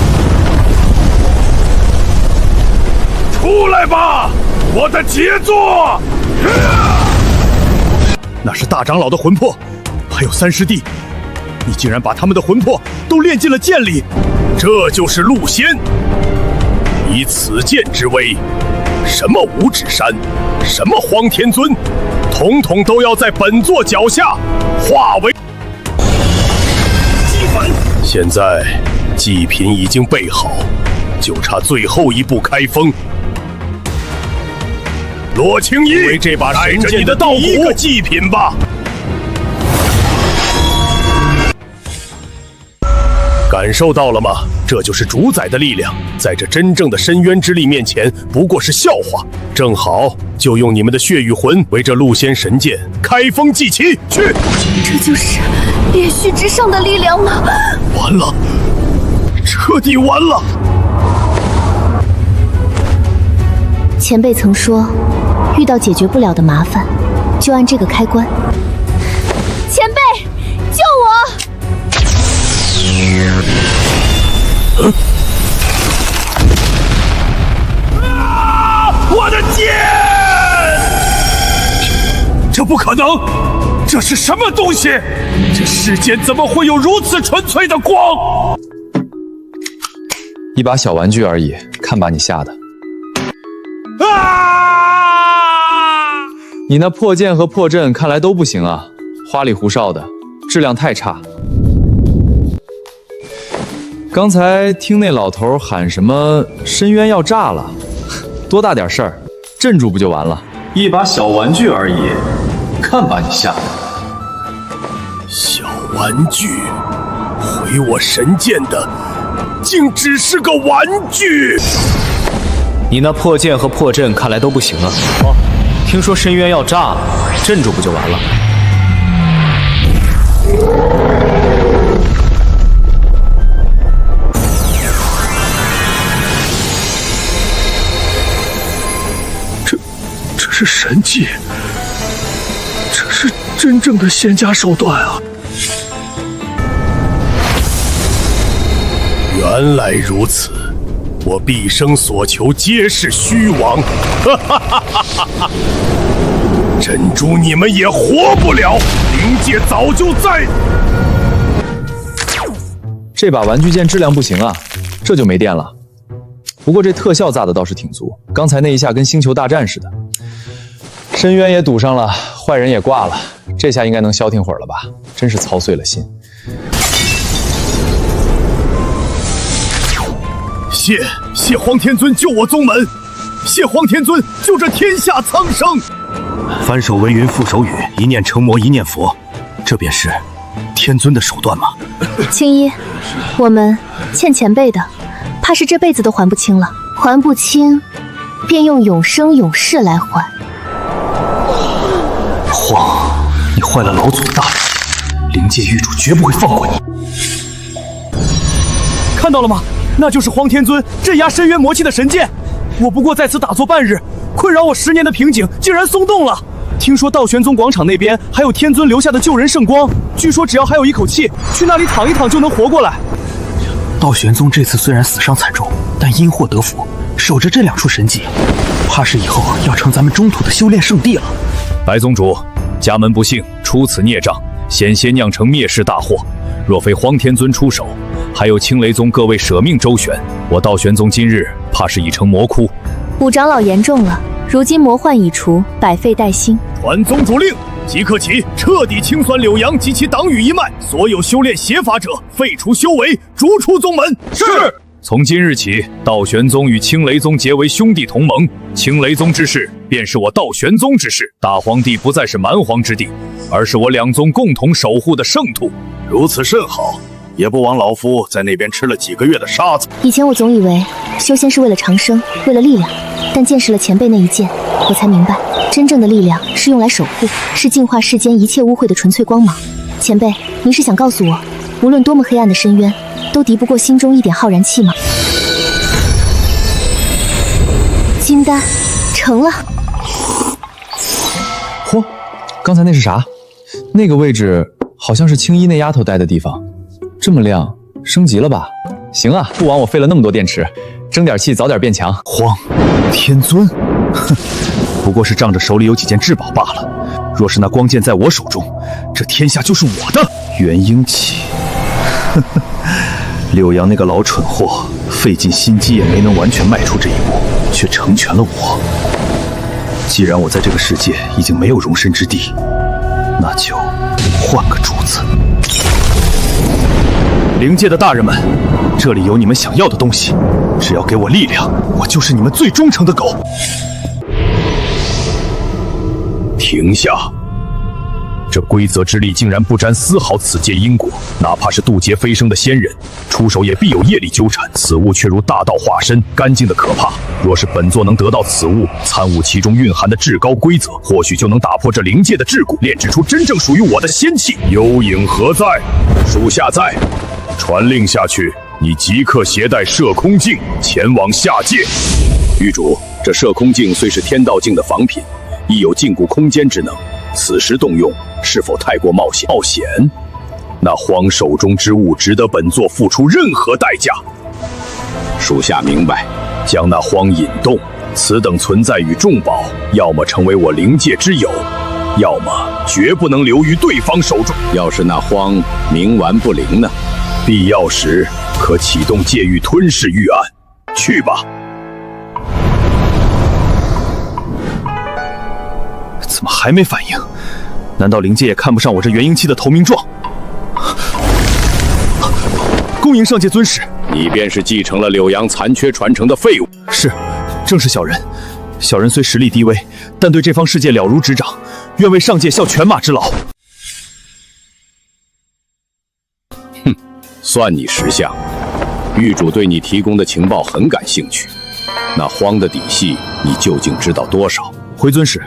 出来吧，我的杰作！那是大长老的魂魄，还有三师弟，你竟然把他们的魂魄都炼进了剑里，这就是戮仙！以此剑之威，什么五指山，什么荒天尊，统统都要在本座脚下化为祭粉。现在祭品已经备好，就差最后一步开封。洛青衣，为这把神剑的第一个祭品吧。感受到了吗？这就是主宰的力量，在这真正的深渊之力面前，不过是笑话。正好，就用你们的血与魂为这戮仙神剑开封祭旗，去！这就是炼虚之上的力量吗？完了，彻底完了！前辈曾说，遇到解决不了的麻烦，就按这个开关。前辈，救我！我的剑！这不可能！这是什么东西？这世间怎么会有如此纯粹的光？一把小玩具而已，看把你吓的！啊！你那破剑和破阵看来都不行啊，花里胡哨的，质量太差。刚才听那老头喊什么深渊要炸了，多大点事儿，镇住不就完了？一把小玩具而已，看把你吓的！小玩具，毁我神剑的，竟只是个玩具！你那破剑和破阵看来都不行啊。听说深渊要炸了，镇住不就完了？这是神技，这是真正的仙家手段啊！原来如此，我毕生所求皆是虚妄，哈哈哈哈哈！珍珠你们也活不了，灵界早就在。这把玩具剑质量不行啊，这就没电了。不过这特效炸的倒是挺足，刚才那一下跟星球大战似的。深渊也堵上了，坏人也挂了，这下应该能消停会儿了吧？真是操碎了心。谢黄天尊救我宗门，谢黄天尊救这天下苍生。翻手为云覆手雨，一念成魔一念佛，这便是天尊的手段吗？青衣，我们欠前辈的，怕是这辈子都还不清了。还不清，便用永生永世来还。荒，你坏了老祖的大事，灵界狱主绝不会放过你。看到了吗？那就是荒天尊镇压深渊魔气的神剑。我不过在此打坐半日，困扰我10年的瓶颈竟然松动了。听说道玄宗广场那边还有天尊留下的救人圣光，据说只要还有一口气，去那里躺一躺就能活过来。道玄宗这次虽然死伤惨重，但因祸得福，守着这2处神技，怕是以后要成咱们中土的修炼圣地了。白宗主，家门不幸，出此孽障，险些酿成灭世大祸。若非荒天尊出手，还有青雷宗各位舍命周旋，我道玄宗今日怕是已成魔窟。五长老言重了，如今魔幻已除，百废待兴。传宗主令，即刻起，彻底清算柳阳及其党羽一脉，所有修炼邪法者废除修为，逐出宗门。是。从今日起，道玄宗与青雷宗结为兄弟同盟，青雷宗之事便是我道玄宗之事。大荒地不再是蛮荒之地，而是我2宗共同守护的圣土。如此甚好，也不枉老夫在那边吃了几个月的沙子。以前我总以为修仙是为了长生，为了力量，但见识了前辈那一剑，我才明白，真正的力量是用来守护，是净化世间一切污秽的纯粹光芒。前辈，您是想告诉我，无论多么黑暗的深渊，都敌不过心中一点浩然气吗？金丹成了。嚯，刚才那是啥？那个位置好像是青衣那丫头待的地方，这么亮，升级了吧？行啊，不枉我费了那么多电池，争点气，早点变强。荒天尊，哼，不过是仗着手里有几件至宝罢了。若是那光剑在我手中，这天下就是我的。元婴气，呵呵，柳阳那个老蠢货，费尽心机也没能完全迈出这一步，却成全了我。既然我在这个世界已经没有容身之地，那就换个主子。灵界的大人们，这里有你们想要的东西，只要给我力量，我就是你们最忠诚的狗。停下！这规则之力竟然不沾丝毫此界因果，哪怕是渡劫飞升的仙人，出手也必有业力纠缠。此物却如大道化身，干净的可怕。若是本座能得到此物，参悟其中蕴含的至高规则，或许就能打破这灵界的桎梏，炼制出真正属于我的仙气。幽影何在？属下在。传令下去，你即刻携带摄空镜前往下界。狱主，这摄空镜虽是天道境的仿品，亦有禁锢空间之能。此时动用是否太过冒险？那荒手中之物值得本座付出任何代价？属下明白，将那荒引动，此等存在与重宝，要么成为我灵界之友，要么绝不能留于对方手中。要是那荒冥顽不灵呢？必要时可启动界域吞噬玉案。去吧。怎么还没反应？难道灵界也看不上我这元婴期的投名状？恭迎上界尊使。你便是继承了柳阳残缺传承的废物。是，正是小人。小人虽实力低微，但对这方世界了如指掌，愿为上界效犬马之劳。哼，算你识相。狱主对你提供的情报很感兴趣，那荒的底细你究竟知道多少？回尊使，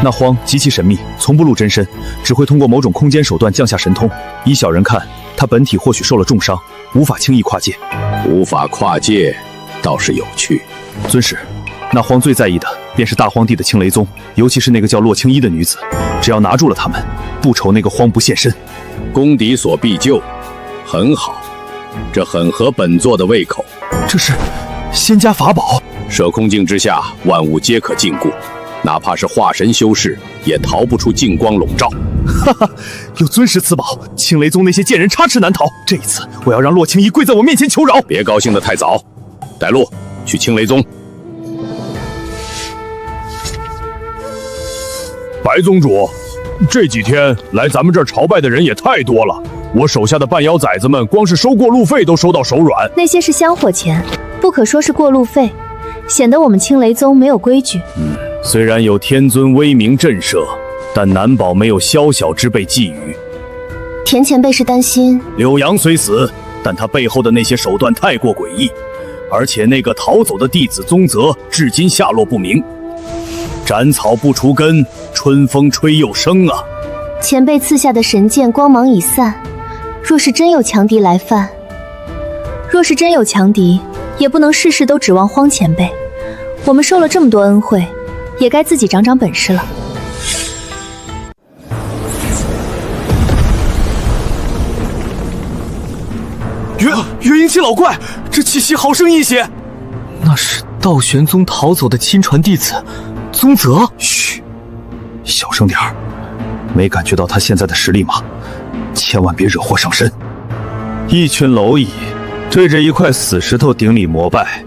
那荒极其神秘，从不露真身，只会通过某种空间手段降下神通。依小人看，他本体或许受了重伤，无法轻易跨界。无法跨界，倒是有趣。尊使，那荒最在意的便是大荒地的青雷宗，尤其是那个叫洛青衣的女子。只要拿住了他们，不愁那个荒不现身。攻敌所必救，很好。这很合本座的胃口。这是仙家法宝，摄空镜之下，万物皆可禁锢，哪怕是化神修士也逃不出净光笼罩。哈哈，有尊使此宝，青雷宗那些贱人插翅难逃。这一次，我要让洛青衣跪在我面前求饶。别高兴得太早，带路去青雷宗。白宗主，这几天来咱们这儿朝拜的人也太多了。我手下的半妖崽子们，光是收过路费都收到手软。那些是香火钱，不可说是过路费，显得我们青雷宗没有规矩。虽然有天尊威名震慑，但难保没有宵小之辈觊觎。田前辈是担心柳阳虽死，但他背后的那些手段太过诡异，而且那个逃走的弟子宗泽至今下落不明。斩草不除根，春风吹又生啊！前辈赐下的神剑光芒已散。若是真有强敌来犯，也不能事事都指望荒前辈。我们受了这么多恩惠，也该自己长长本事了。元婴期老怪，这气息好生一些。那是道玄宗逃走的亲传弟子宗泽。嘘，小声点儿。没感觉到他现在的实力吗？千万别惹祸上身。一群蝼蚁对着一块死石头顶礼膜拜，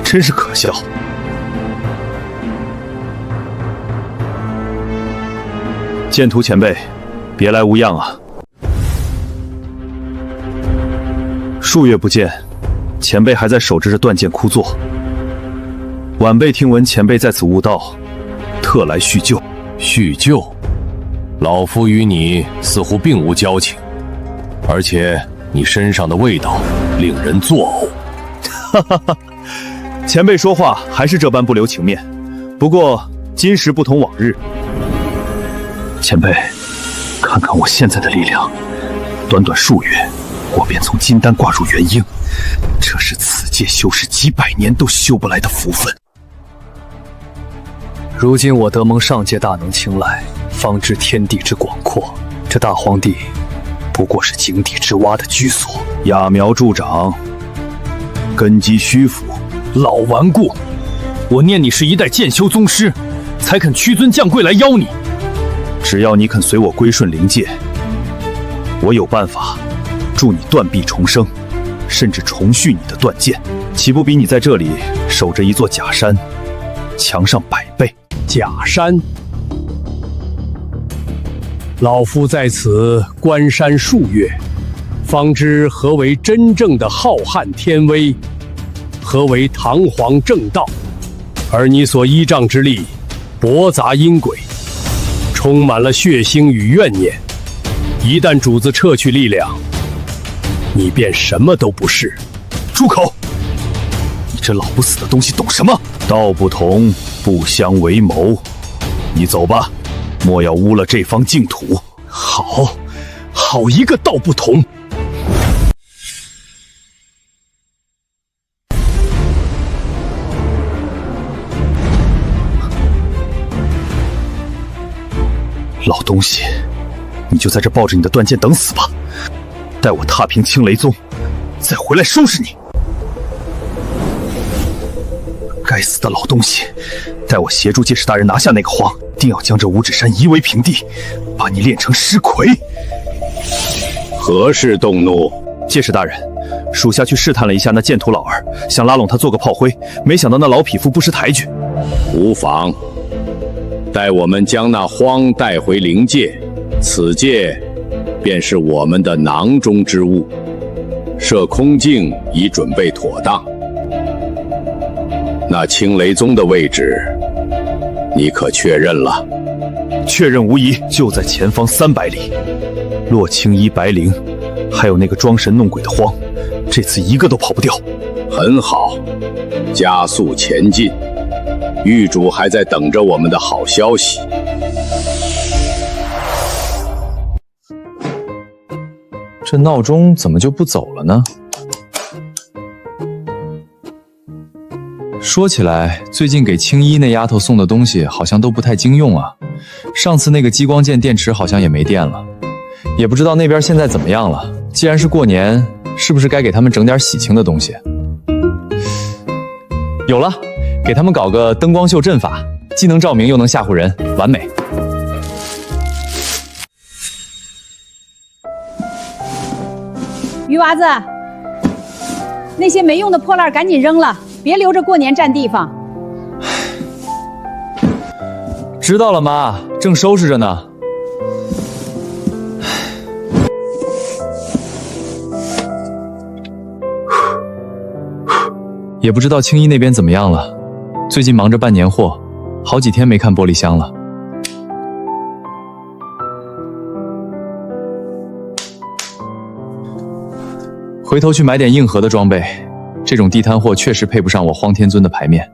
真是可笑。剑图前辈，别来无恙啊！数月不见，前辈还在守着这断剑枯坐。晚辈听闻前辈在此悟道，特来叙旧。叙旧？老夫与你似乎并无交情，而且你身上的味道令人作呕。哈哈哈，前辈说话还是这般不留情面。不过今时不同往日。前辈，看看我现在的力量，短短数月，我便从金丹挂入元婴，这是此界修士几百年都修不来的福分。如今我得蒙上界大能青睐，方知天地之广阔。这大荒地不过是井底之蛙的居所。揠苗助长，根基虚浮。老顽固，我念你是一代剑修宗师，才肯屈尊降贵来邀你。只要你肯随我归顺灵界，我有办法助你断臂重生，甚至重续你的断剑，岂不比你在这里守着一座假山强上100倍？假山，老夫在此观山数月，方知何为真正的浩瀚天威，何为堂皇正道。而你所依仗之力，驳杂阴轨，充满了血腥与怨念。一旦主子撤去力量，你便什么都不是。住口！你这老不死的东西懂什么？道不同，不相为谋。你走吧，莫要污了这方净土。好，好一个道不同！老东西，你就在这抱着你的断剑等死吧！待我踏平青雷宗，再回来收拾你！该死的老东西，待我协助介石大人拿下那个荒，定要将这五指山夷为平地，把你炼成尸魁！何事动怒？介石大人，属下去试探了一下那剑图老儿，想拉拢他做个炮灰，没想到那老匹夫不识抬举。无妨，待我们将那荒带回灵界，此界便是我们的囊中之物。摄空镜已准备妥当，那青雷宗的位置，你可确认了？确认无疑，就在前方300里。洛青衣、白灵，还有那个装神弄鬼的荒，这次一个都跑不掉。很好，加速前进。狱主还在等着我们的好消息。这闹钟怎么就不走了呢？说起来，最近给青衣那丫头送的东西好像都不太经用啊。上次那个激光剑电池好像也没电了，也不知道那边现在怎么样了。既然是过年，是不是该给他们整点喜庆的东西？有了，给他们搞个灯光秀阵法，既能照明又能吓唬人，完美。鱼娃子，那些没用的破烂赶紧扔了，别留着过年占地方。知道了，妈，正收拾着呢。也不知道青衣那边怎么样了，最近忙着办年货，好几天没看玻璃箱了。回头去买点硬核的装备，这种地摊货确实配不上我荒天尊的牌面。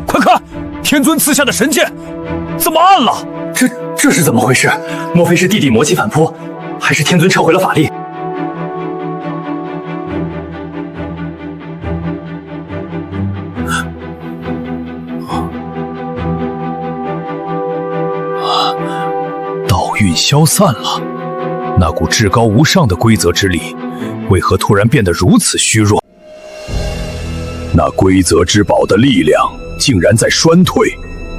快看，天尊赐下的神剑，怎么暗了？这是怎么回事？莫非是地底魔气反扑，还是天尊撤回了法力？道运消散了，那股至高无上的规则之力，为何突然变得如此虚弱？那规则之宝的力量竟然在衰退，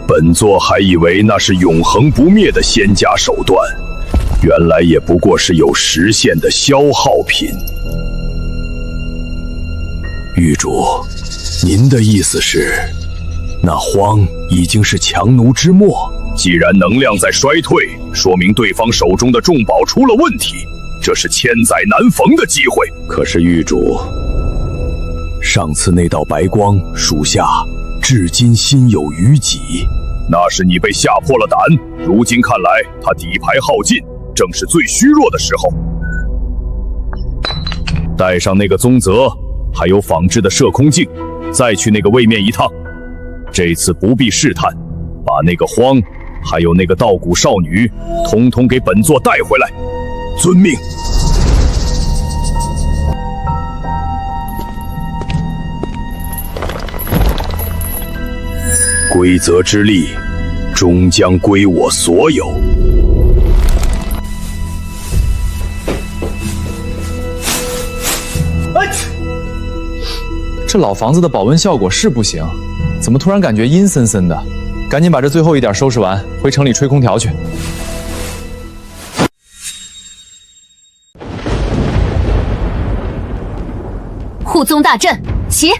本座还以为那是永恒不灭的仙家手段，原来也不过是有时限的消耗品。狱主，您的意思是，那荒已经是强弩之末？既然能量在衰退，说明对方手中的重宝出了问题，这是千载难逢的机会。可是狱主，上次那道白光，属下至今心有余悸。那是你被吓破了胆，如今看来，他底牌耗尽，正是最虚弱的时候。带上那个宗泽，还有仿制的摄空镜，再去那个位面一趟。这次不必试探，把那个荒，还有那个稻谷少女，统统给本座带回来。遵命。规则之力，终将归我所有。这老房子的保温效果是不行，怎么突然感觉阴森森的？赶紧把这最后一点收拾完，回城里吹空调去。护宗大阵起！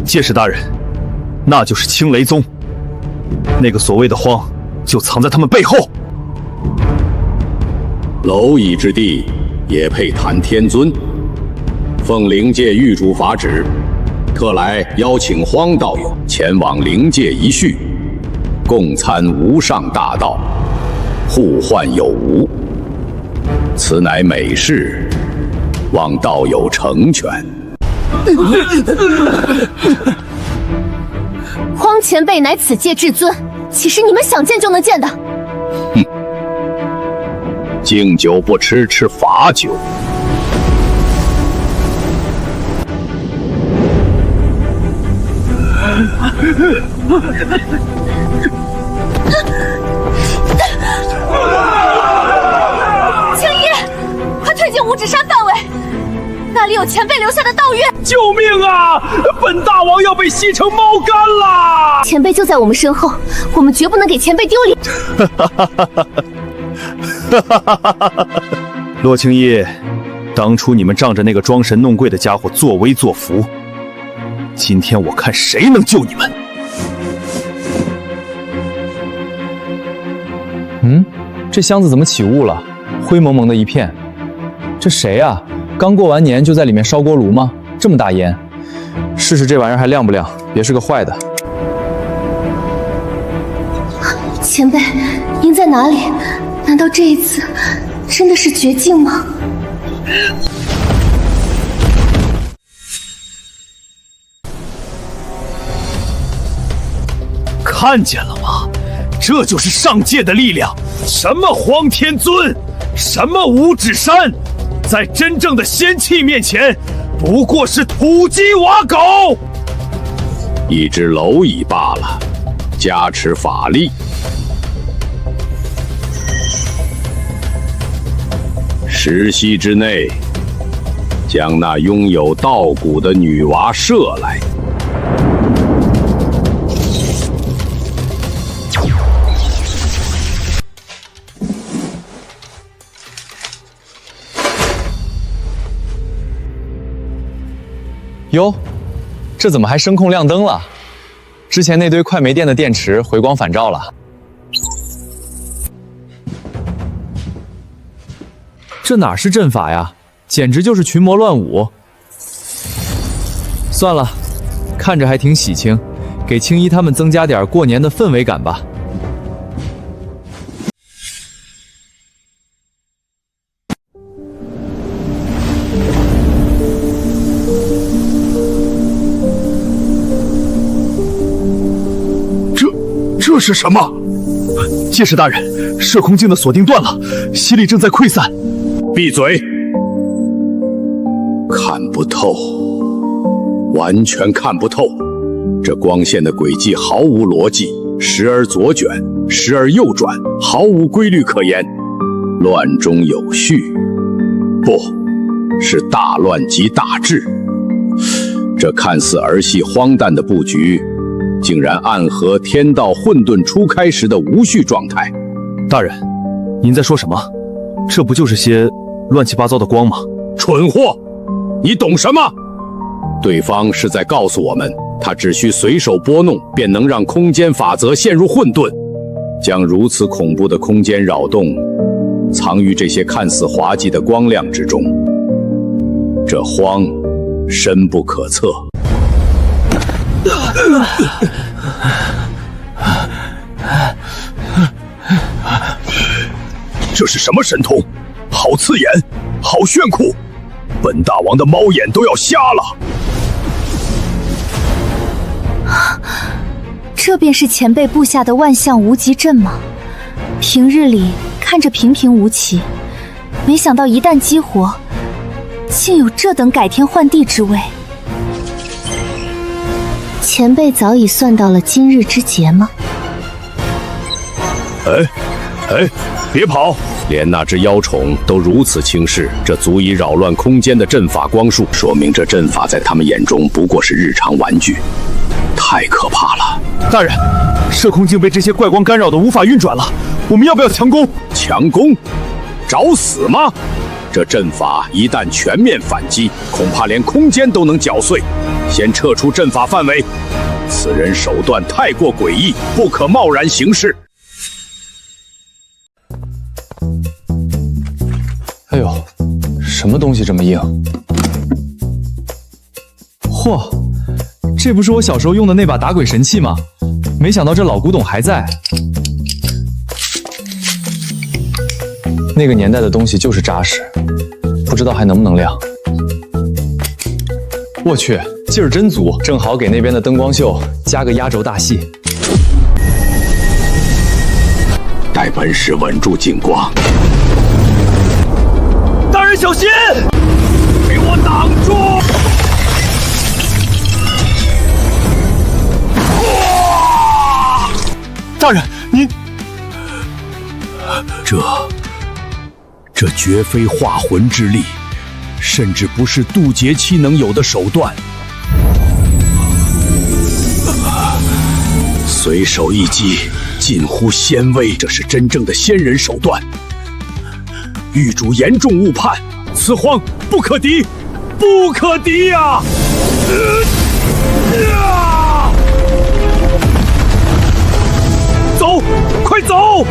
介事大人，那就是青雷宗，那个所谓的荒，就藏在他们背后。蝼蚁之地，也配谈天尊？奉灵界狱主法旨，特来邀请荒道友前往灵界一叙，共参无上大道，互换有无。此乃美事，望道友成全。荒前辈乃此界至尊，岂是你们想见就能见的？哼，敬酒不吃吃罚酒。青衣，快退进五指山范围！那里有前辈留下的道约。救命啊！本大王要被吸成猫干啦！前辈就在我们身后，我们绝不能给前辈丢脸。洛青衣，当初你们仗着那个装神弄鬼的家伙作威作福，今天我看谁能救你们！这箱子怎么起雾了？灰蒙蒙的一片。这谁啊？刚过完年就在里面烧锅炉吗？这么大烟，试试这玩意儿还亮不亮？别是个坏的。前辈，您在哪里？难道这一次真的是绝境吗？看见了吗？这就是上界的力量。什么荒天尊，什么五指山，在真正的仙气面前，不过是土鸡瓦狗，一只蝼蚁罢了，加持法力。10息之内，将那拥有道骨的女娃射来。哟，这怎么还声控亮灯了？之前那堆快没电的电池回光返照了。这哪是阵法呀，简直就是群魔乱舞。算了，看着还挺喜庆，给青衣他们增加点过年的氛围感吧。这是什么？介石大人，射空镜的锁定断了，吸力正在溃散。闭嘴！看不透，完全看不透。这光线的轨迹毫无逻辑，时而左卷，时而右转，毫无规律可言，乱中有序。不，是大乱即大治。这看似儿戏荒诞的布局，竟然暗合天道混沌初开时的无序状态。大人，您在说什么？这不就是些乱七八糟的光吗？蠢货，你懂什么？对方是在告诉我们，他只需随手拨弄，便能让空间法则陷入混沌，将如此恐怖的空间扰动藏于这些看似滑稽的光亮之中。这荒深不可测。这是什么神通？好刺眼，好炫酷，本大王的猫眼都要瞎了。这便是前辈布下的万象无极阵吗？平日里看着平平无奇，没想到一旦激活，竟有这等改天换地之味。前辈早已算到了今日之劫吗？别跑！连那只妖宠都如此轻视，这足以扰乱空间的阵法光束，说明这阵法在他们眼中不过是日常玩具，太可怕了！大人，射空镜被这些怪光干扰的无法运转了，我们要不要强攻？强攻？找死吗？这阵法一旦全面反击，恐怕连空间都能搅碎。先撤出阵法范围，此人手段太过诡异，不可贸然行事。哎呦，什么东西这么硬？嚯，这不是我小时候用的那把打鬼神器吗？没想到这老古董还在。那个年代的东西就是扎实，不知道还能不能亮。我去，劲儿真足，正好给那边的灯光秀加个压轴大戏。待本使稳住景光。大人小心！给我挡住！大人，您这绝非化魂之力，甚至不是渡劫期能有的手段。随手一击，近乎仙位，这是真正的仙人手段。狱主严重误判，此荒不可敌，不可敌呀！走，快走！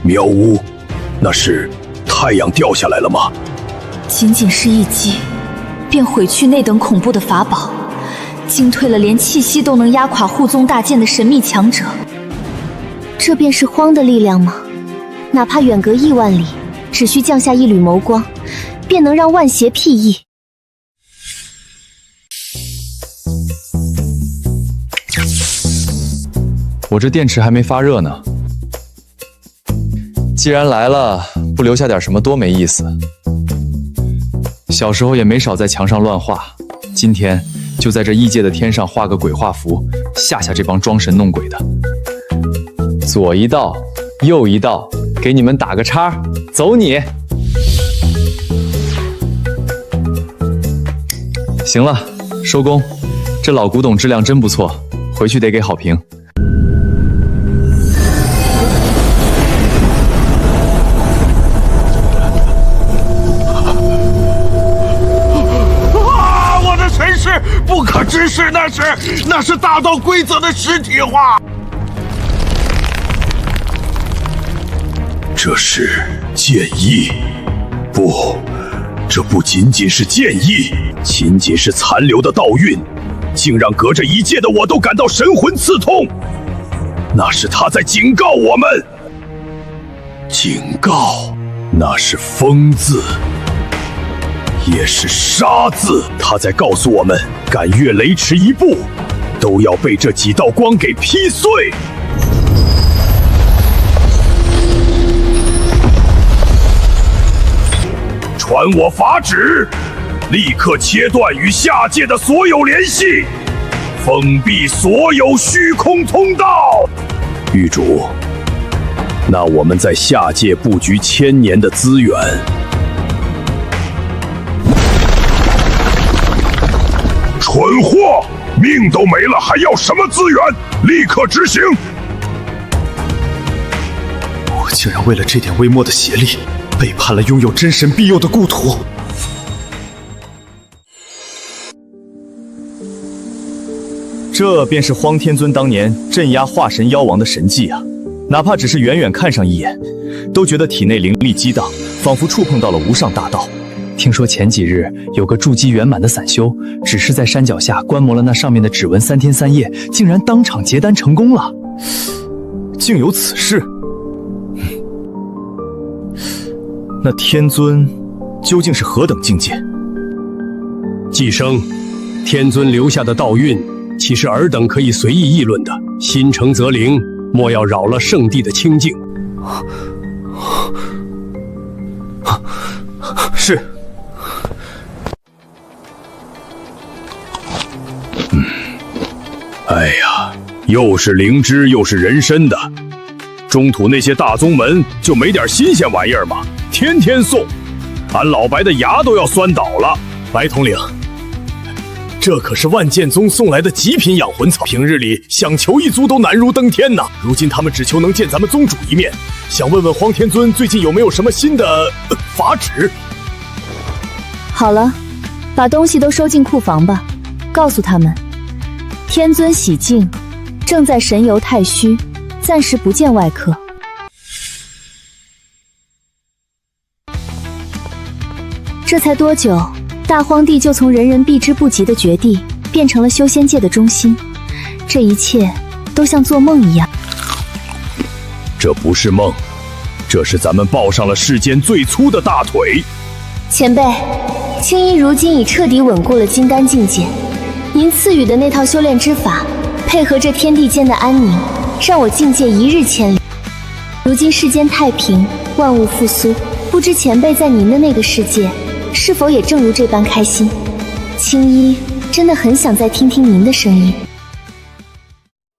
妙屋，那是太阳掉下来了吗？仅仅是一击，便毁去那等恐怖的法宝，惊退了连气息都能压垮护宗大剑的神秘强者。这便是荒的力量吗？哪怕远隔亿万里，只需降下一缕眸光，便能让万邪辟易。我这电池还没发热呢。既然来了，不留下点什么多没意思。小时候也没少在墙上乱画，今天就在这异界的天上画个鬼画符，吓吓这帮装神弄鬼的。左一道，右一道，给你们打个叉，走你！行了，收工。这老古董质量真不错，回去得给好评。不可直视，那是大道规则的实体化。这是剑意，不，这不仅仅是剑意，仅仅是残留的道韵，竟让隔着一界的我都感到神魂刺痛。那是他在警告我们，警告，那是风字。也是杀字，他在告诉我们，敢越雷池一步，都要被这几道光给劈碎。传我法旨，立刻切断与下界的所有联系，封闭所有虚空通道。狱主，那我们在下界布局1000年的资源。蠢货，命都没了，还要什么资源？立刻执行！我竟然为了这点微末的邪力，背叛了拥有真神庇佑的故土。这便是荒天尊当年镇压化神妖王的神迹啊！哪怕只是远远看上一眼，都觉得体内灵力激荡，仿佛触碰到了无上大道。听说前几日有个筑基圆满的散修，只是在山脚下观摩了那上面的指纹3天3夜，竟然当场结丹成功了。竟有此事！那天尊究竟是何等境界？寄生，天尊留下的道韵，岂是尔等可以随意议论的？心诚则灵，莫要扰了圣地的清静。是。哎呀，又是灵芝又是人参的，中土那些大宗门就没点新鲜玩意儿吗？天天送，俺老白的牙都要酸倒了。白统领，这可是万剑宗送来的极品养魂草，平日里想求一族都难如登天呐。如今他们只求能见咱们宗主一面，想问问荒天尊最近有没有什么新的法旨？好了，把东西都收进库房吧，告诉他们。天尊喜静，正在神游太虚，暂时不见外客。这才多久，大荒地就从人人避之不及的绝地，变成了修仙界的中心。这一切都像做梦一样。这不是梦，这是咱们抱上了世间最粗的大腿。前辈，青衣如今已彻底稳固了金丹境界。您赐予的那套修炼之法，配合这天地间的安宁，让我境界一日千里。如今世间太平，万物复苏，不知前辈在您的那个世界，是否也正如这般开心？青衣真的很想再听听您的声音。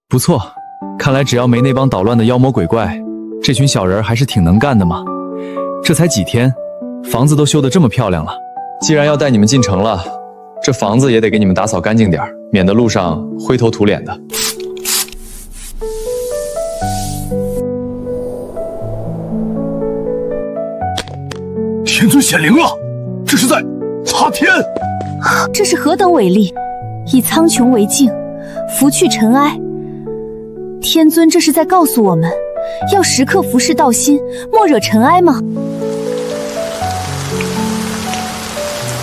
不错，看来只要没那帮捣乱的妖魔鬼怪，这群小人还是挺能干的嘛。这才几天，房子都修得这么漂亮了。既然要带你们进城了，这房子也得给你们打扫干净点，免得路上灰头土脸的。天尊显灵了，这是在擦天。这是何等伟力！以苍穹为镜，拂去尘埃。天尊这是在告诉我们，要时刻服侍道心，莫惹尘埃吗？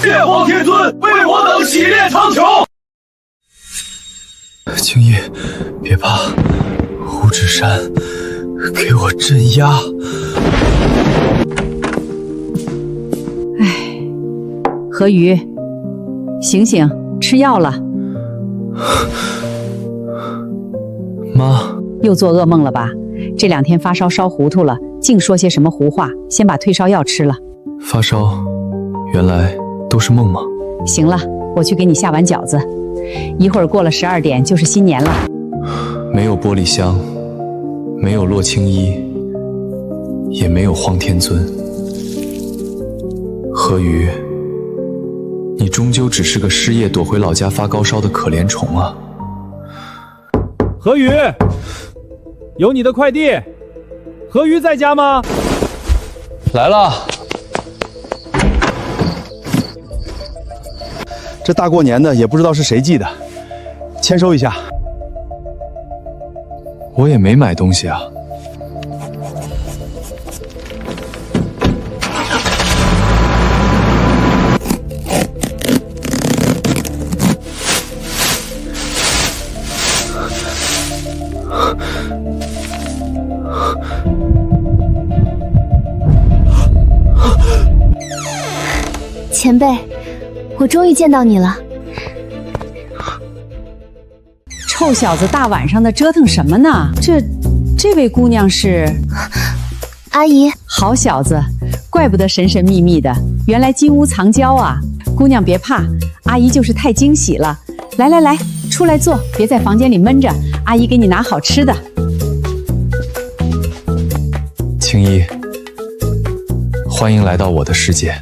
天皇天尊为我等洗炼苍穹。青衣，别怕，五指山给我镇压。何鱼，醒醒，吃药了。妈，又做噩梦了吧？这2天发烧烧糊涂了，净说些什么胡话。先把退烧药吃了。发烧，原来都是梦吗？行了，我去给你下碗饺子。一会儿过了12点就是新年了。没有玻璃香，没有洛青衣，也没有荒天尊。何鱼，你终究只是个失业躲回老家发高烧的可怜虫啊！何鱼，有你的快递。何鱼在家吗？来了。这大过年的也不知道是谁寄的，签收一下。我也没买东西啊。前辈，我终于见到你了。臭小子，大晚上的折腾什么呢？这位姑娘是阿姨。好小子，怪不得神神秘秘的，原来金屋藏娇啊！姑娘别怕，阿姨就是太惊喜了。来来来，出来坐，别在房间里闷着，阿姨给你拿好吃的。青衣，欢迎来到我的世界。